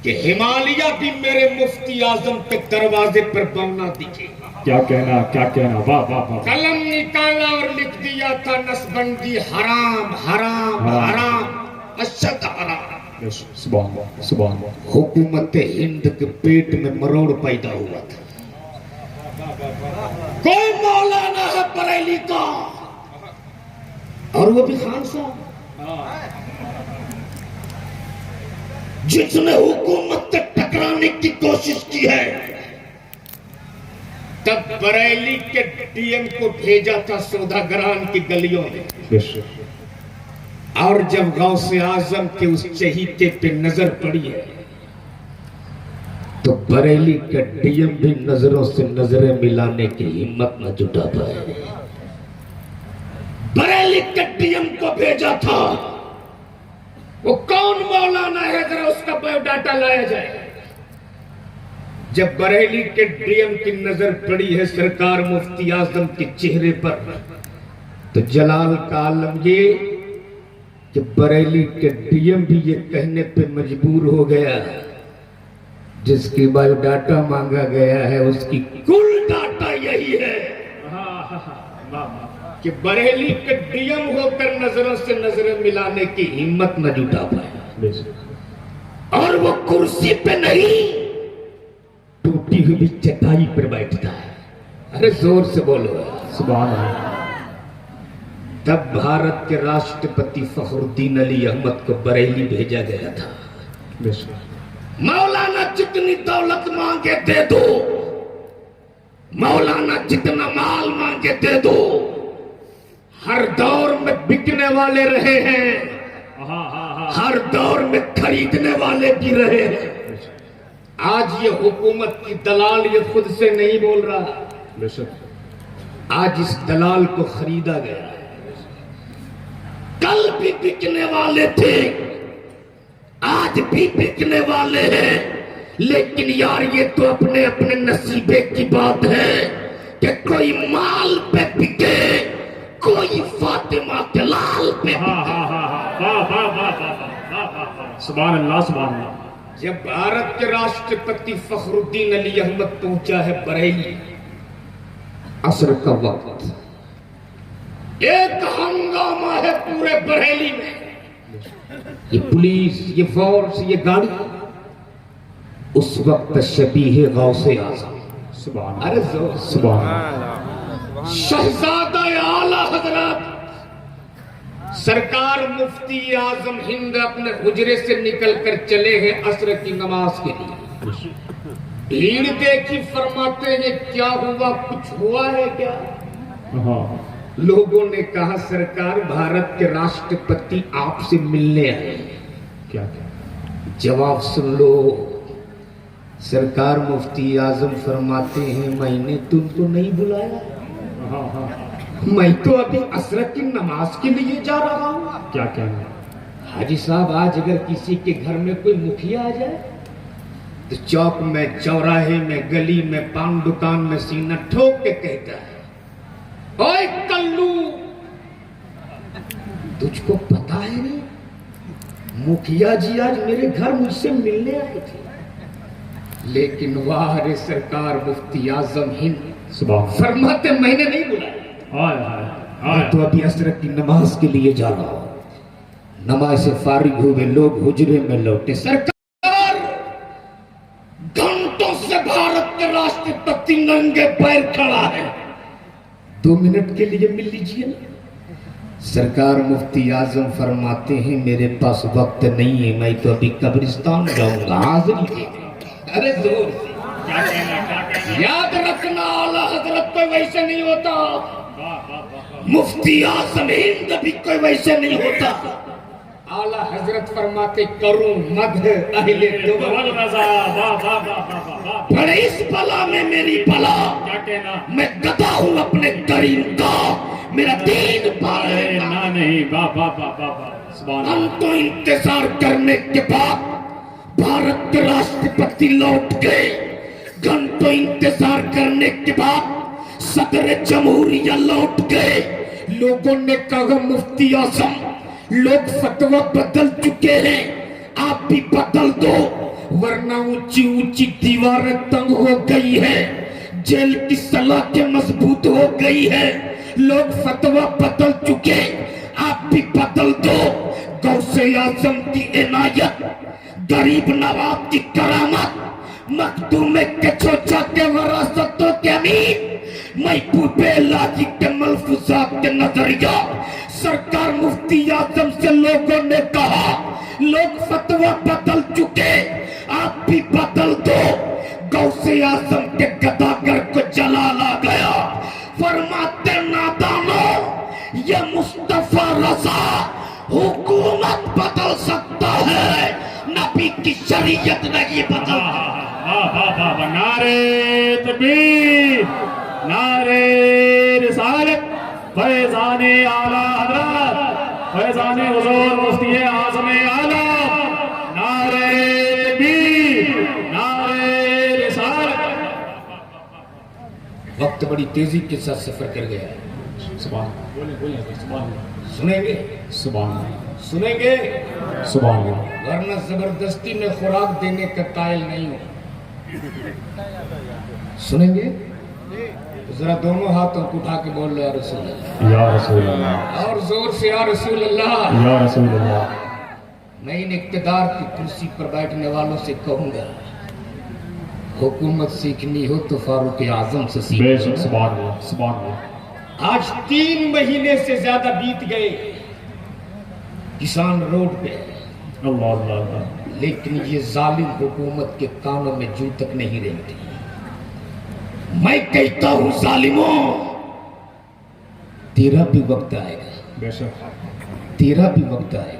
کہ ہمالیہ بھی میرے مفتی اعظم کے دروازے پر بونا دکھے، کیا کہنا کیا کہنا، واہ واہ واہ، قلم نکالا اور لکھ دیا تھا نسبندی حرام حرام حرام اشد حرام۔ سبحان اللہ سبحان اللہ۔ حکومت ہند کے پیٹ میں مروڑ پیدا ہوا تھا، کوئی مولانا ہے بریلی کا، اور وہ بھی خان صاحب، جس نے حکومت سے ٹکرانے کی کوشش کی ہے، تب بریلی کے ڈی ایم کو بھیجا تھا سوداگران کی گلیوں میں، اور جب غوث اعظم کے اس چہیتے پہ نظر پڑی ہے تو بریلی کا ڈی ایم بھی نظروں سے نظریں ملانے کی ہمت نہ جٹا پائے، بریلی کے ڈی ایم کو بھیجا تھا، وہ کون مولانا ہے ذرا اس کا بایو ڈاٹا لایا جائے۔ جب بریلی کے ڈی ایم کی نظر پڑی ہے سرکار مفتی اعظم کے چہرے پر، تو جلال کا عالم یہ کہ بریلی کے ڈی ایم بھی یہ کہنے پہ مجبور ہو گیا جس کی بایو ڈاٹا مانگا گیا ہے اس کی کل ڈاٹا یہی ہے کہ بریلی کے ڈی ایم ہو کر نظروں سے نظریں ملانے کی ہمت نہ جٹا پائے، اور وہ کرسی پہ نہیں ٹوٹی ہوئی چٹائی پر بیٹھتا ہے۔ ارے زور سے بولو سبحان اللہ۔ تب بھارت کے راشٹرپتی فخر الدین علی احمد کو بریلی بھیجا گیا تھا، مولانا جتنی دولت مانگے دے دو، مولانا جتنا مال مانگے دے دو، ہر دور میں بکنے والے رہے ہیں، ہر دور میں خریدنے والے بھی رہے ہیں۔ آج یہ حکومت کی دلال یہ خود سے نہیں بول رہا، آج اس دلال کو خریدا گیا، کل بھی بکنے والے تھے، آج بھی بکنے والے ہیں، لیکن یار یہ تو اپنے اپنے نصیبے کی بات ہے کہ سبحان اللہ سبحان اللہ. جب بھارت کے راشٹرپتی فخر الدین علی احمد پہنچا ہے بریلی، عصر کا وقت، ایک ہنگامہ ہے پورے بریلی میں. یہ پولیس، یہ فورس، یہ گاڑی اس وقت شبیہ غوث اعظم، سبحان ارے زور، سبحان اللہ. شہزادہ اعلیٰ حضرات سرکار مفتی اعظم ہند اپنے حجرے سے نکل کر چلے ہیں عصر کی نماز کے لیے. بھیڑ دیکھی، فرماتے ہیں کیا ہوا، کچھ ہوا ہے کیا؟ لوگوں نے کہا سرکار بھارت کے راشٹرپتی آپ سے ملنے آئے. کیا جواب سن لو. سرکار مفتی اعظم فرماتے ہیں میں نے تم کو نہیں بلایا، میں تو ابھی عصر کی نماز کے لیے جا رہا ہوں. کیا کہنا؟ حاجی صاحب آج اگر کسی کے گھر میں کوئی مکھیا آ جائے تو چوک میں، چوراہے میں، گلی میں، پان دکان میں سینہ ٹھوک کے کہتا ہے اوے کلو، تجھ کو پتا ہے نہیں مکھیا جی آج میرے گھر مجھ سے ملنے آئے تھے. لیکن واہ رے سرکار مفتی اعظم ہند فرماتے میں نے نہیں بلایا، میں تو ابھی عصر کی نماز کے لیے جا رہا ہوں. نماز سے فارغ ہوئے لوگ حجرے میں لوٹے. سرکار گھنٹوں سے بھارت کے راشٹرپتی ننگے پیر کھڑا ہے، 2 منٹ کے لیے مل لیجیے نا. سرکار مفتی اعظم فرماتے ہیں میرے پاس وقت نہیں ہے، میں تو ابھی قبرستان جاؤں گا، حاضری دے دیں. ارے زور سے یاد رکھنا اعلیٰ حضرت کوئی ویسے نہیں ہوتا، مفتی اعظم ہند بھی کوئی ویسے نہیں ہوتا. اعلیٰ حضرت فرماتے کروں مدح اہل بڑے اس بلا میں میری بلا، میں گدا ہوں اپنے کریم کا، میرا دین پائے نہ نہیں. ہم تو انتظار کرنے کے بعد بھارت کے راشٹرپتی لوٹ گئے. گھنٹوں انتظار کرنے کے بعد صدر جمہوریہ لوٹ گئے. لوگوں نے کہا مفتی اعظم لوگ فتویٰ بدل چکے ہیں، آپ بھی بدل دو ورنہ اونچی اونچی دیواریں تنگ ہو گئی ہے، جیل کی سلاخیں مضبوط ہو گئی ہے. لوگ فتویٰ بدل چکے، آپ بھی بدل دو. غوث اعظم کی عنایت، غریب نواب کی کرامت، مخدوم کے چوچا کے وراثتوں کے امین، محبوب الہی کے ملفوظات کے نظریہ. سرکار مفتی اعظم سے لوگوں نے کہا لوگ فتویٰ بدل چکے، آپ بھی بدل دو. غوث اعظم کے گداگر کو جلال آ گیا، فرماتے نادانو یہ مصطفیٰ رضا حکومت بدل سکتا ہے، نبی کی شریعت نہیں بدل سکتا. نعرے تکبیر، نعرے رسالت، فیضان اعلیٰ حضرت، فیضان حضور مفتی اعظم اعلیٰ. نعرے تکبیر، نعرے رسالت. وقت بڑی تیزی کے ساتھ سفر کر گیا ہے. سبحان اللہ، سنیں گے، سبحان اللہ، سنیں گے، سبحان اللہ. ورنہ زبردستی میں خوراک دینے کا قائل نہیں ہو. سنیں گے ذرا دونوں ہاتھوں کو اٹھا کے بول لو یا رسول اللہ، یا رسول اللہ، اور زور سے یا رسول اللہ. یا رسول اللہ. میں ان اقتدار کی کرسی پر بیٹھنے والوں سے کہوں گا حکومت سیکھنی ہو تو فاروق اعظم سے بے سیکھو. شک، سبحان اللہ، سبحان اللہ. آج 3 مہینے سے زیادہ بیت گئے، کسان روڈ پہ، اللہ اللہ اللہ. لیکن یہ ظالم حکومت کے کانوں میں جوں تک نہیں رہتی. میں کہتا ہوں ظالموں تیرا بھی وقت آئے گا، بے شک. تیرا بھی وقت آئے گا.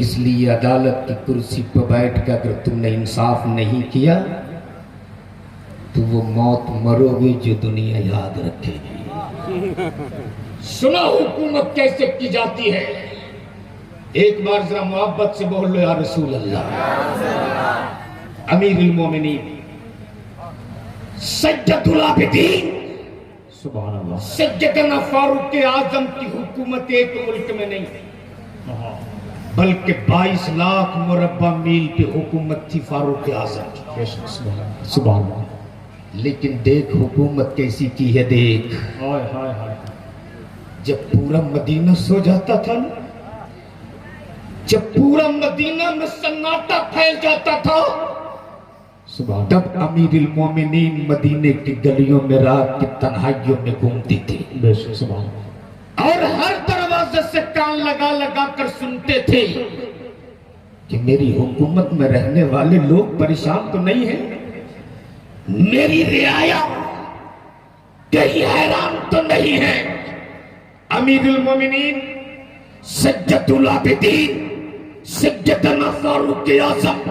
اس لیے عدالت کی کرسی پر بیٹھ کر اگر تم نے انصاف نہیں کیا تو وہ موت مرو گے جو دنیا یاد رکھے گی. سنا حکومت کیسے کی جاتی ہے؟ ایک بار ذرا محبت سے بول لو یا رسول اللہ. امیر المومنین سید العابدین سبحان اللہ. سیدنا فاروق اعظم کی حکومت ایک ملک میں نہیں، بلکہ 22 لاکھ مربع میل پہ حکومت تھی فاروق اعظم کی. سبحان اللہ. لیکن دیکھ حکومت کیسی کی ہے دیکھ. ہائے ہائے ہائے. جب پورا مدینہ سو جاتا تھا نا، جب پورا مدینہ میں سناٹا پھیل جاتا تھا، سبحان تب امیر المومنین مدینے کی گلیوں میں رات کی تنہائیوں میں گھومتے تھے بے شک. سبحان اللہ. اور ہر دروازے سے کان لگا لگا کر سنتے تھے کہ میری حکومت میں رہنے والے لوگ پریشان تو نہیں ہیں، میری رعایا کہیں حیران تو نہیں ہے. امیر المومنین سجد العابدین سیدنا فاروق اعظم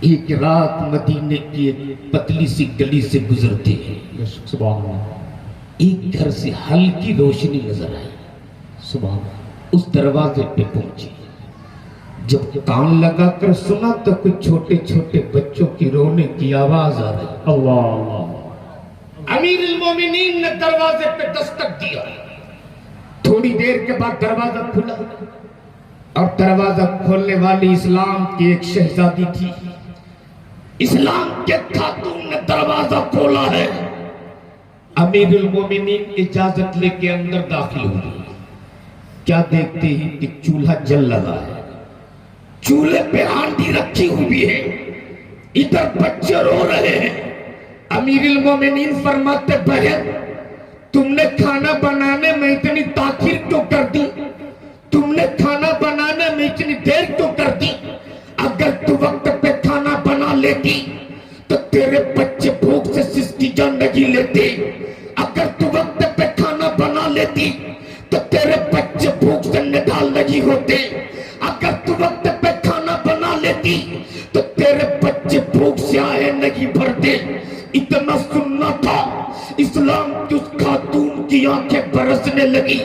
ایک رات مدینے کی ایک پتلی سی گلی سے گزرتے ہیں. بے شک. سبحان اللہ. ایک گھر سے ہلکی روشنی نظر آئی. سبحان اللہ. اس دروازے پہ پہنچے. جب کان لگا کر سنا تو کچھ چھوٹے چھوٹے بچوں کی رونے کی آواز آ رہی. اللہ اللہ. امیر المومنین نے دروازے پہ دستک دیا. تھوڑی دیر کے بعد دروازہ کھلا اور دروازہ کھولنے والی اسلام کی ایک شہزادی تھی. اسلام کے خاتون نے دروازہ کھولا ہے. امیر المومنین اجازت لے کے اندر داخل ہوئی. کیا دیکھتے ہی کہ چولہا جل لگا ہے، چولہے پہ ہانڈی رکھی ہوئی ہے، ادھر بچے رو رہے ہیں. امیر المومنین فرماتے بہن تم نے کھانا بنانے میں اتنی تاخیر کیوں کر دی؟ تم نے کھانا بنانے میں اتنی دیر کیوں کر دی؟ اگر تو وقت پہ کھانا بنا لیتی تو تیرے بچے بھوک سے سسکی جان نہیں لیتے. اگر تو وقت پہ کھانا بنا لیتی تو تیرے بچے بھوک سے نڈال نہیں ہوتے. اگر تو وقت پہ کھانا بنا لیتی تو تیرے بچے بھوک سے آئے نہیں بھرتے. اتنا سننا تھا. اسلام کی اس خاتون کی آنکھیں برسنے لگی.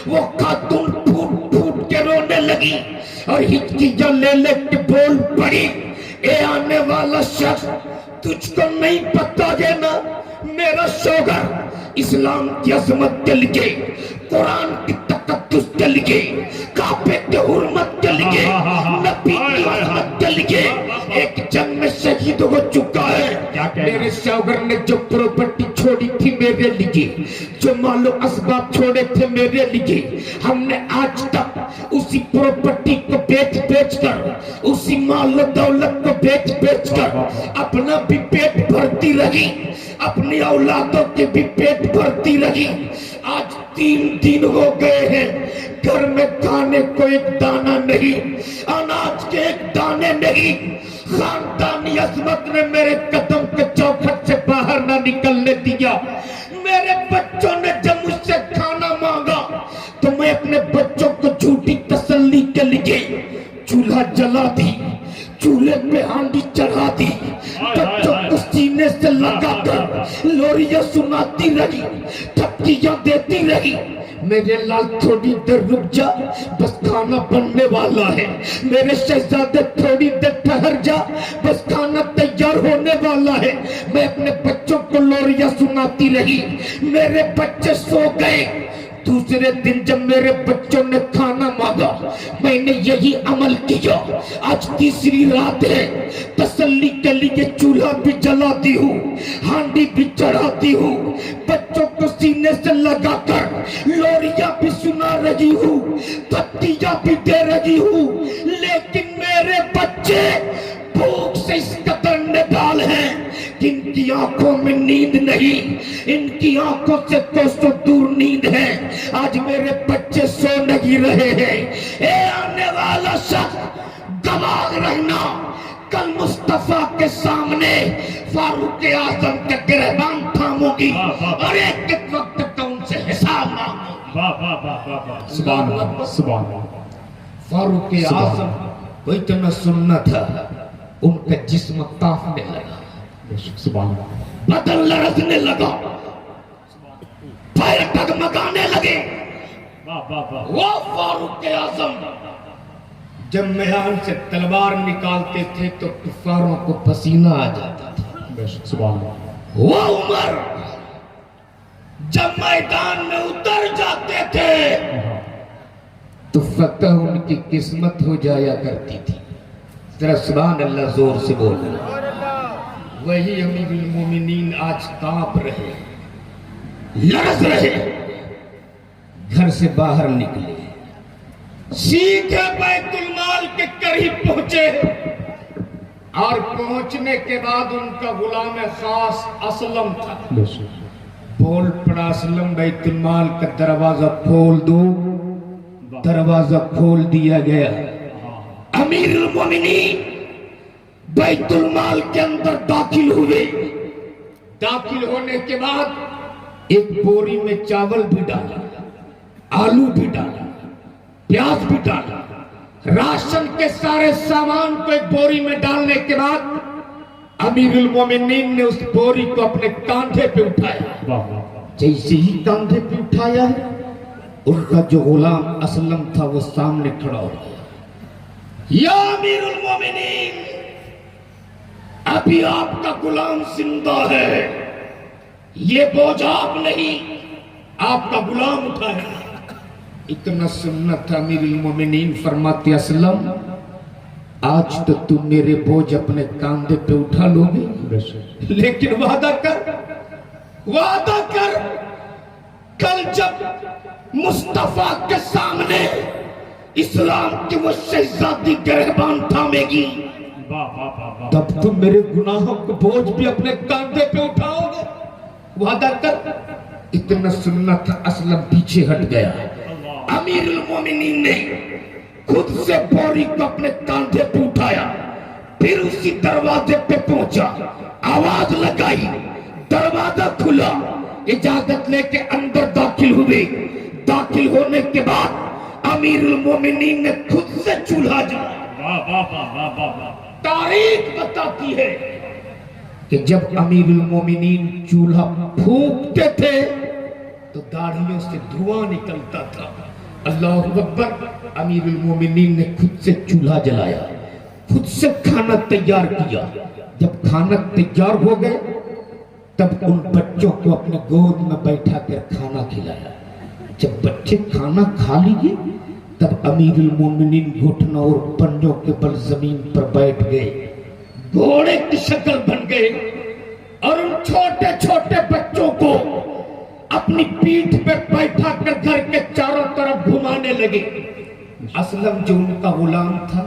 وہ خاتون پھوٹ پھوٹ کے رونے لگی اور ہچکیاں لے لے کے بول پڑی، اے آنے والا شخص تجھ کو نہیں پتا ہے نا میرا شوہر اسلام کی عظمت کے لیے، قرآن کی تقدس کے لیے، کعبے کی حرمت کے لیے، نبی کی عظمت کے لیے ایک جنگ میں شہید ہو چکا ہے. میرے شوہر نے جو پراپرٹی چھوڑی تھی میرے لیے، جو مال و اسباب چھوڑے تھے میرے لیے، ہم نے آج تک اسی پراپرٹی کو بیچ بیچ کر، اسی مال و دولت کو بیچ بیچ کر اپنا بھی پیٹ بھرتی رہی، اپنی اولادوں کے بھی پیٹ بھرتی رہی. آج 3 دن ہو گئے ہیں گھر میں کھانے کو ایک دانہ نہیں، اناج کے ایک دانے نہیں. خاندانی عظمت نے میرے قدم کے چوکھٹ سے باہر نہ نکلنے دیا. میرے بچوں نے جب مجھ سے کھانا مانگا تو میں اپنے بچوں کو جھوٹی تسلی کے لیے چولہا جلا دی، چولہے پہ ہانڈی چڑھا دی، بچوں کو سینے سے لگا کر لوریاں سناتی رہی، تھپکیاں دیتی رہی. میرے لال تھوڑی دیر رک جا، بس کھانا بننے والا ہے. میرے شہزادے تھوڑی دیر ٹھہر جا، بس کھانا تیار ہونے والا ہے. میں اپنے بچوں کو لوریاں سناتی رہی. میرے بچے سو گئے. دوسرے دن جب میرے بچوں نے کھانا مانگا میں نے یہی عمل کیا. آج تیسری رات ہے، تسلی کے لیے چولہا بھی جلاتی ہوں، ہانڈی بھی چڑھاتی ہوں، بچوں کو سینے سے لگا کر لوریاں بھی سنا رہی ہوں، تھپکیاں بھی دے رہی ہوں. لیکن میرے بچے بھوک سے اس قدر نڈال ہیں کہ ان کی آنکھوں میں نیند نہیں، ان کی آنکھوں سے کوسوں دور نیند ہے. آج میرے بچے سو نہیں رہے ہیں. اے آنے والا شخص گواہ رہنا، کل مصطفیٰ کے سامنے فاروق اعظم کے گریبان تھاموں گی اور ایک ایک وقت کا ان سے حساب مانگوں گی. سبحان اللہ. سبحان اللہ. فاروق اعظم کو اتنا سننا تھا، ان کا جسم کانپنے لگا، سبحان اللہ. بدن لرزنے لگا، پیر ڈگمگانے لگے. وہ فاروق اعظم جب میدان سے تلوار نکالتے تھے تو کفاروں کو پسینہ آ جاتا تھا. سبحان اللہ. وہ عمر جب میدان میں اتر جاتے تھے تو فتح ان کی قسمت ہو جایا کرتی تھی. ذرا سبحان اللہ زور سے بولو. وہی امیر المومنین آج کانپ رہے, لرز رہے, گھر سے باہر نکلے, سیدھے بیت المال کے قریب پہنچے, اور پہنچنے کے بعد ان کا غلام خاص اسلم تھا. بول پڑا اسلم بیت المال کا دروازہ کھول دو. دروازہ کھول دیا گیا. امیر المومنین بیت المال کے اندر داخل ہوئے. داخل ہونے کے بعد ایک بوری میں چاول بھی ڈالا, آلو بھی ڈالا, پیاز بھی ڈالا, راشن کے سارے سامان کو ایک بوری میں ڈالنے کے بعد امیر المومنین نے اس بوری کو اپنے کاندھے پہ اٹھایا. جیسے ہی کاندھے پہ اٹھایا ہے, ان کا جو غلام اسلم تھا وہ سامنے کھڑا ہو گیا. یا امیر المومنین, ابھی آپ کا غلام زندہ ہے, یہ بوجھ آپ نہیں, آپ کا غلام اٹھایا. اتنا سنت تھا. امیر المومنین فرماتے اسلم, آج تو تم میرے بوجھ اپنے کاندھے پہ اٹھا لو گے, لیکن وعدہ کر, وعدہ کر, کل جب مصطفیٰ کے سامنے اسلام کی وہ شہزادی گرہبان تھامے گی, تب تم میرے گناہوں کو بوجھ بھی اپنے کاندھے پہ اٹھاؤ گے. وعدہ کر. اتنا سنت اسلم پیچھے ہٹ گیا. امیر المومنین نے خود سے بوری کو اپنے کاندھے پہ اٹھایا, پھر اسی دروازے پہ پہنچا, آواز لگائی, دروازہ کھلا, اجازت لے کے اندر داخل ہوئے. داخل ہونے کے بعد امیر المومنین نے خود سے چولہا جلایا. تاریخ بتاتی ہے کہ جب امیر المومنین چولہا پھونکتے تھے تو داڑھیوں سے دھواں نکلتا تھا. اللہ اکبر. امیر المومنین نے خود سے چولہا جلایا, خود سے کھانا تیار کیا. جب کھانا تیار ہو گئے تب ان بچوں کو اپنے گود میں بیٹھا کر کھانا کھلایا. جب بچے کھانا کھا لیے تب امیر المومنین گھٹنوں اور پنجوں کے بل زمین پر بیٹھ گئے, گھوڑے کی شکل بن گئے, اور ان چھوٹے چھوٹے بچوں کو اپنی پیٹھ پہ بیٹھا کر گھر کے چاروں طرف گھمانے لگے. اسلم جو ان کا غلام تھا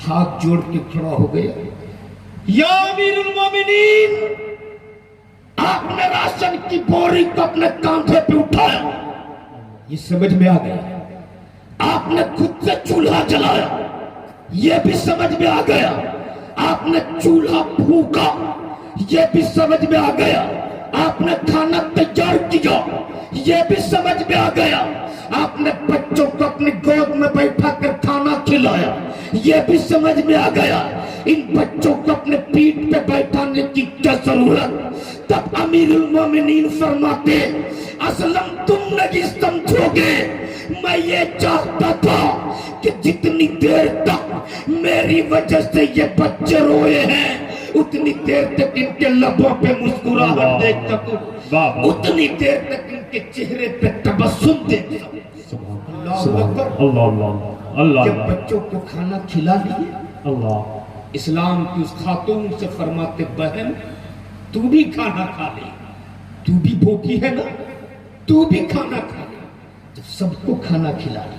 ہاتھ جوڑ کے کھڑا ہو گیا. یا امیر المومنین, آپ نے راشن کی بوری کو اپنے کاندھے پہ اٹھایا, یہ سمجھ میں آ گیا. آپ نے خود سے چولہا جلایا, یہ بھی سمجھ میں آ گیا. آپ نے چولہا پھونکا, یہ بھی سمجھ میں آ گیا. آپ نے کھانا تیار کیا, یہ بھی سمجھ میں آ گیا. آپ نے بچوں کو اپنی گود میں بیٹھا کر کھانا کھلایا, یہ بھی سمجھ میں آ گیا. ان بچوں کو اپنے پیٹھ پہ بیٹھانے کی کیا ضرورت؟ تب امیر المومنین فرماتے اسلم تم نہیں سمجھو گے, میں یہ چاہتا تھا کہ جتنی دیر تک میری وجہ سے یہ بچے روئے ہیں اتنی دیر تک ان کے لبوں پہ مسکراہٹ دیکھ سکوں, اتنی دیر تک ان کے چہرے پہ تبسم دیکھ سکوں. اللہ. جب بچوں کو کھانا کھلا لیے, اسلام کی اس خاتون سے فرماتے بہن تو بھی کھانا کھا لے, تو بھی بھوکی ہے نا, تو بھی کھانا کھا لے. جب سب کو کھانا کھلا لیا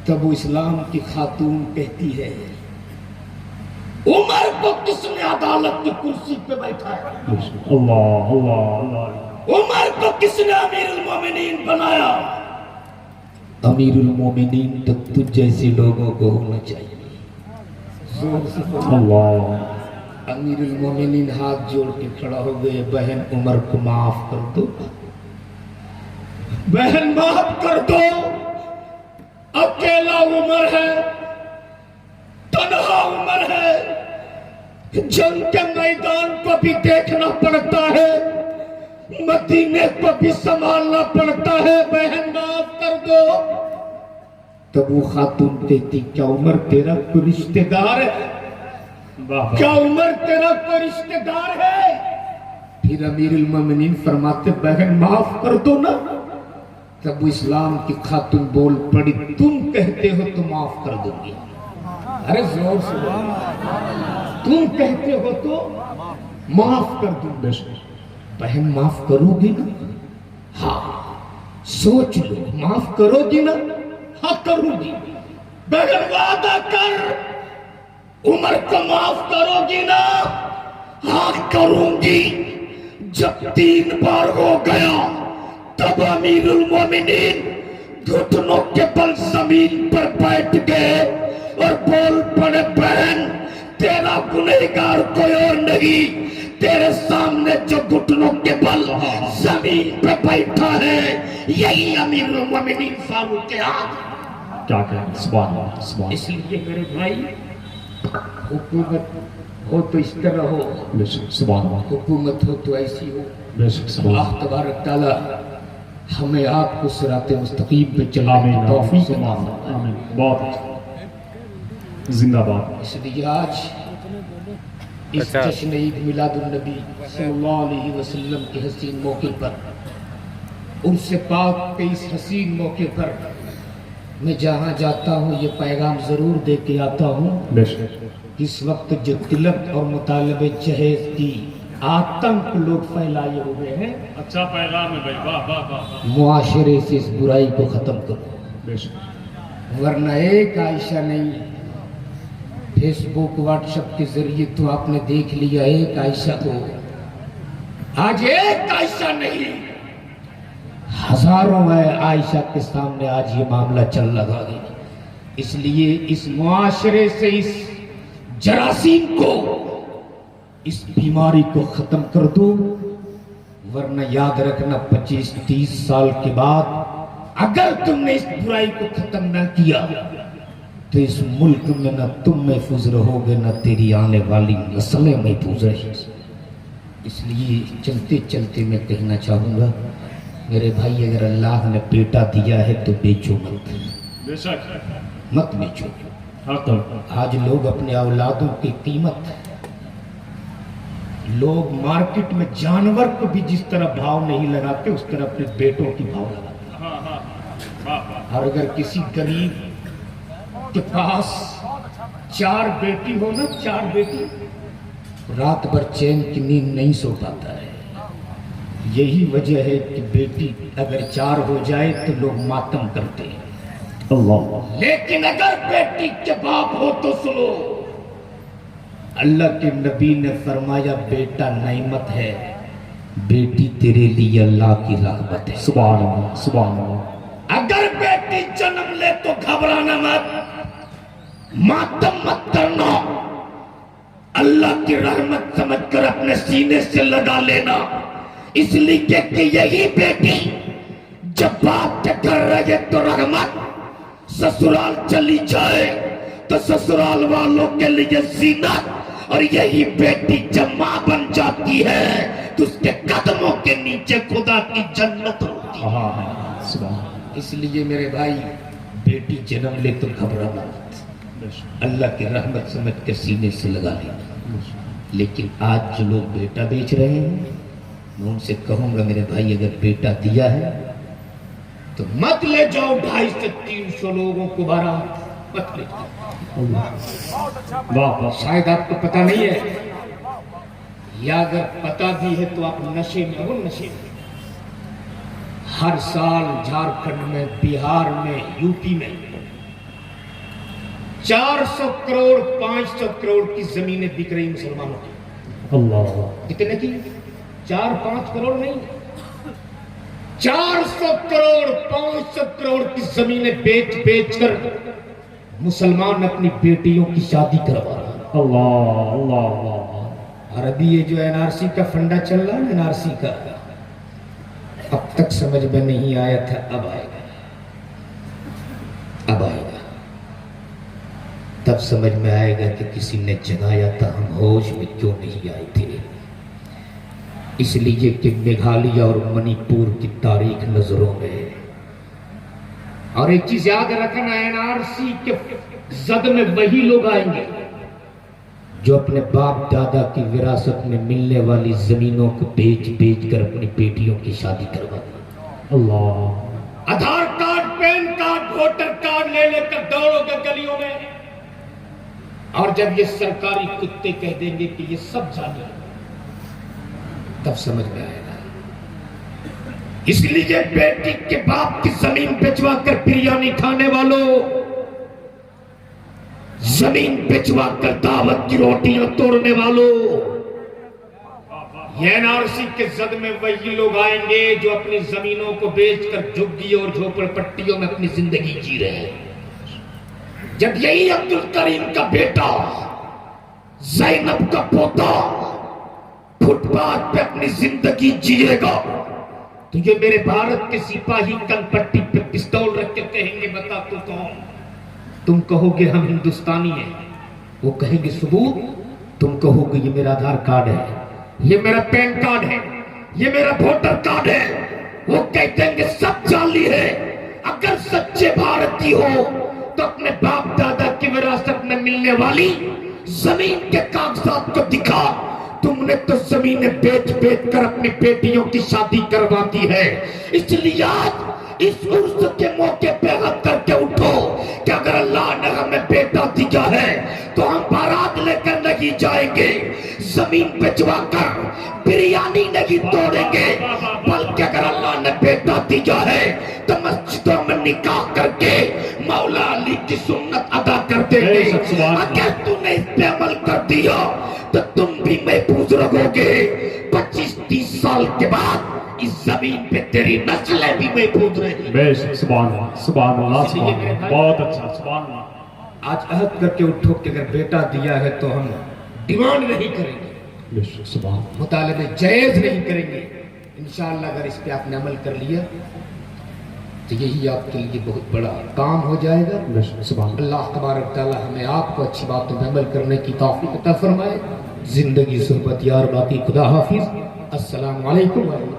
تب وہ اسلام کی خاتون کہتی ہے عمر کو کس نے عدالت کی کرسی پہ بیٹھا ہے؟ عمر کو کس نے امیر المومنین بنایا؟ امیر المومنین تو تجھ جیسے لوگوں کو ہونا چاہیے. امیر المومنین ہاتھ جوڑ کے کھڑا ہو گئے, بہن عمر کو معاف کر دو, بہن معاف کر دو, اکیلا عمر ہے, تنہا عمر ہے, جنگ کے میدان کو بھی دیکھنا پڑتا ہے, مدینے کو بھی سنبھالنا پڑتا ہے, بہن معاف کر دو. تب وہ خاتون کہتی کیا عمر تیرا کوئی رشتہ دار ہے؟ کیا عمر تیرا کوئی رشتہ دار ہے؟ پھر امیر المومنین فرماتے بہن معاف کر دو نا, تب وہ اسلام کی خاتون بول پڑی تم کہتے ہو تو معاف کر دوں گی. ارے زور سے تم کہتے ہو تو معاف کر دوں گی. بہن معاف کرو گی نا؟ ہاں. سوچ لو معاف کرو گی نا؟ ہاں کروں گی. بہن وعدہ کر عمر کو معاف کرو گی نا؟ ہاں کروں گی. جب 3 بار ہو گیا تب امیر المومنین گھٹنوں کے بل زمین پر بیٹھ گئے اور بول پڑے بہن تیرا گنہگار کوئی اور نہیں، تیرے سامنے جو گھٹنوں کے بل زمین پر بیٹھا ہے یہی امیر المومنین فاروق اعظم. کیا کہیں سبحان اللہ سبحان اللہ. اس لیے میرے بھائی حکومت ہو تو اس طرح ہو، بے شک سبحان اللہ حکومت ہو تو ایسی ہو. بے شک سبحان اللہ اللہ. تبارک تعالی ہمیں آپ کو صراط مستقیم پہ چلانے آمین کی آمین توفیق سبحان عطا اللہ آمین. بہت اچھا زندہ باد. اس لیے آج اس جشن عید میلاد النبی صلی اللہ علیہ وسلم کے حسین موقع پر، عرس پاک کے اس حسین موقع پر میں جہاں جاتا ہوں یہ پیغام ضرور دے کے آتا ہوں. بے شک اس وقت جو تلک اور مطالبے جہیز کی آتنک لوگ پھیلائے ہوئے ہیں، اچھا پیغام ہے بھائی. واہ واہ واہ. معاشرے سے اس برائی کو ختم کرو، بے شک ورنہ ایک عائشہ نہیں. فیس بک واٹس ایپ کے ذریعے تو آپ نے دیکھ لیا ایک عائشہ کو، آج ایک عائشہ نہیں ہزاروں ہے عائشہ کے سامنے آج یہ معاملہ چل رہا ہے. اس لیے اس معاشرے سے اس جراثیم کو، اس بیماری کو ختم کر دو، ورنہ یاد رکھنا 25-30 سال کے بعد اگر تم نے اس برائی کو ختم نہ کیا تو اس ملک میں نہ تم محفوظ رہو گے نہ تیری آنے والی نسلیں محفوظ رہیں. اس لیے چلتے چلتے میں کہنا چاہوں گا میرے بھائی اگر اللہ نے بیٹا دیا ہے تو بیچو مت، بے شک مت بیچو. حق. آج لوگ اپنے اولادوں کی قیمت، لوگ مارکیٹ میں جانور کو بھی جس طرح بھاؤ نہیں لگاتے اس طرح اپنے بیٹوں کی بھاؤ لگاتے. ہاں ہاں واہ واہ. اور اگر کسی غریب کے پاس 4 بیٹی ہو نا، 4 بیٹی، رات بھر چین کی نیند نہیں سو پاتا ہے. یہی وجہ ہے کہ بیٹی اگر 4 ہو جائے تو لوگ ماتم کرتے ہیں. اللہ. لیکن اگر بیٹی کے باپ ہو تو سنو، اللہ کے نبی نے فرمایا بیٹا نعمت ہے، بیٹی تیرے لیے اللہ کی رحمت ہے. سبحان اللہ سبحان اللہ. اگر بیٹی جنم لے تو گھبرانا مت، ماتم مت کرنا، اللہ کی رحمت سمجھ کر اپنے سینے سے لگا لینا. اس لیے کہ یہی بیٹی جب باپ کے گھر رہے تو رحمت، سسرال چلی جائے تو سسرال والوں کے لیے زینت، اور یہی بیٹی جب ماں بن جاتی ہے تو اس کے قدموں کے نیچے خدا کی جنت ہوتی ہے. ہاں ہاں سبحان اللہ. اس لیے میرے بھائی بیٹی جنم لے تو گھبرانا مت، بے شک اللہ کی رحمت سمجھ کے سینے سے لگا لینا. لیکن آج جو لوگ بیٹا بیچ رہے ہیں میں ان سے کہوں گا میرے بھائی اگر بیٹا دیا ہے تو مت لے جاؤ 250 سے 300 لوگوں کو بارات، مت لے جاؤ. واہ واہ. شاید آپ کو پتہ نہیں ہے، یا اگر پتہ بھی ہے تو آپ نشے میں ہو. نشے میں ہر سال جھارکھنڈ میں، بہار میں، یو پی میں 400 کروڑ 500 کروڑ کی زمینیں بک رہی مسلمانوں کی. اللہ. کتنے کی؟ 4-5 کروڑ نہیں، 400 کروڑ 500 کروڑ کی زمینیں بیچ بیچ کر مسلمان اپنی بیٹیوں کی شادی کروا رہا ہے. اللہ اللہ اللہ. اور ابھی یہ جو NRC کا فنڈا چل رہا ہے NRC کا، اب تک سمجھ میں نہیں آیا تھا، اب آئے گا، اب آئے گا. تب سمجھ میں آئے گا کہ کسی نے جگایا تھا، ہم ہوش میں کیوں نہیں آئے تھے. اس لیے کہ میگھالیہ اور منی پور کی تاریخ نظروں میں ہے. اور ایک چیز یاد رکھنا، NRC کے زد میں وہی لوگ آئیں گے جو اپنے باپ دادا کی وراثت میں ملنے والی زمینوں کو بیچ بیچ کر اپنی بیٹیوں کی شادی کرواتے ہیں. اللہ. Aadhaar card, PAN card, voter card لے لے کر دوڑو گے گلیوں میں، اور جب یہ سرکاری کتے کہہ دیں گے کہ یہ سب جانے، تب سمجھ میں آئے گا۔ اس لیے بیٹی کے باپ کی زمین بیچوا کر بریانی کھانے والوں، زمین بیچوا کر دعوت کی روٹیاں توڑنے والوں، یہ NRC کے زد میں وہی لوگ آئیں گے جو اپنی زمینوں کو بیچ کر جھگیوں اور جھوپڑ پٹیوں میں اپنی زندگی جی رہے ہیں۔ جب یہی عبدالکریم کا بیٹا، زینب کا پوتا فٹ پاتھ پہ اپنی زندگی جیے گا تو یہ میرے بھارت کے سپاہی کن پٹی پہ پستول رکھ کے کہیں گے بتا تو کون؟ تم کہو گے ہم ہندوستانی ہیں، وہ کہیں گے ثبوت، تم کہو گے یہ میرا آدھار کارڈ ہے، یہ میرا پین کارڈ ہے، یہ میرا ووٹر کارڈ ہے، وہ کہتے ہیں کہ سب جعلی ہے۔ اگر سچے بھارتی ہو تو اپنے باپ دادا کی وراثت میں ملنے والی زمین کے کاغذات کو دکھا۔ تم نے تو زمینیں بیچ بیچ کر اپنی بیٹیوں کی شادی کروا دی ہے، اس لیے آج اس عرس کے موقع پہ حد کر کے اٹھو کہ اگر اللہ نے ہمیں بیٹا دیا ہے تو ہم بارات لے کر نہیں جائیں گے، زمین بیچوا کر بریانی نہیں توڑیں گے، بلکہ اگر اللہ نے بیٹا دیا ہے تو مسجدوں میں نکاح کر کے مولا علی کی سنت ادا کر دیں گے۔ اگر تم نے اس پہ عمل کر دیا تو تم بھی محفوظ رہو گے، 25-30 سال کے بعد اس زمین پہ تیری نسلیں بھی محفوظ رہیں۔ بے شک، سبحان اللہ، سبحان اللہ، سبحان اللہ، بہت اچھا، سبحان اللہ۔ آج عہد کر کے اٹھو کہ اگر بیٹا دیا ہے تو ہم ڈیمانڈ نہیں کریں گے، بے شک، سبحان اللہ۔ مطالبے جائز نہیں کریں گے۔ انشاءاللہ اگر اس پہ آپ نے عمل کر لیا تو یہی آپ کے لیے بہت بڑا کام ہو جائے گا۔ بے شک، سبحان اللہ۔ اللہ تبارک تعالی ہمیں آپ کو اچھی باتوں میں عمل کرنے کی توفیق عطا فرمائے۔ زندگی صحبت یار باقی، خدا حافظ، السلام علیکم ورحمۃ اللہ۔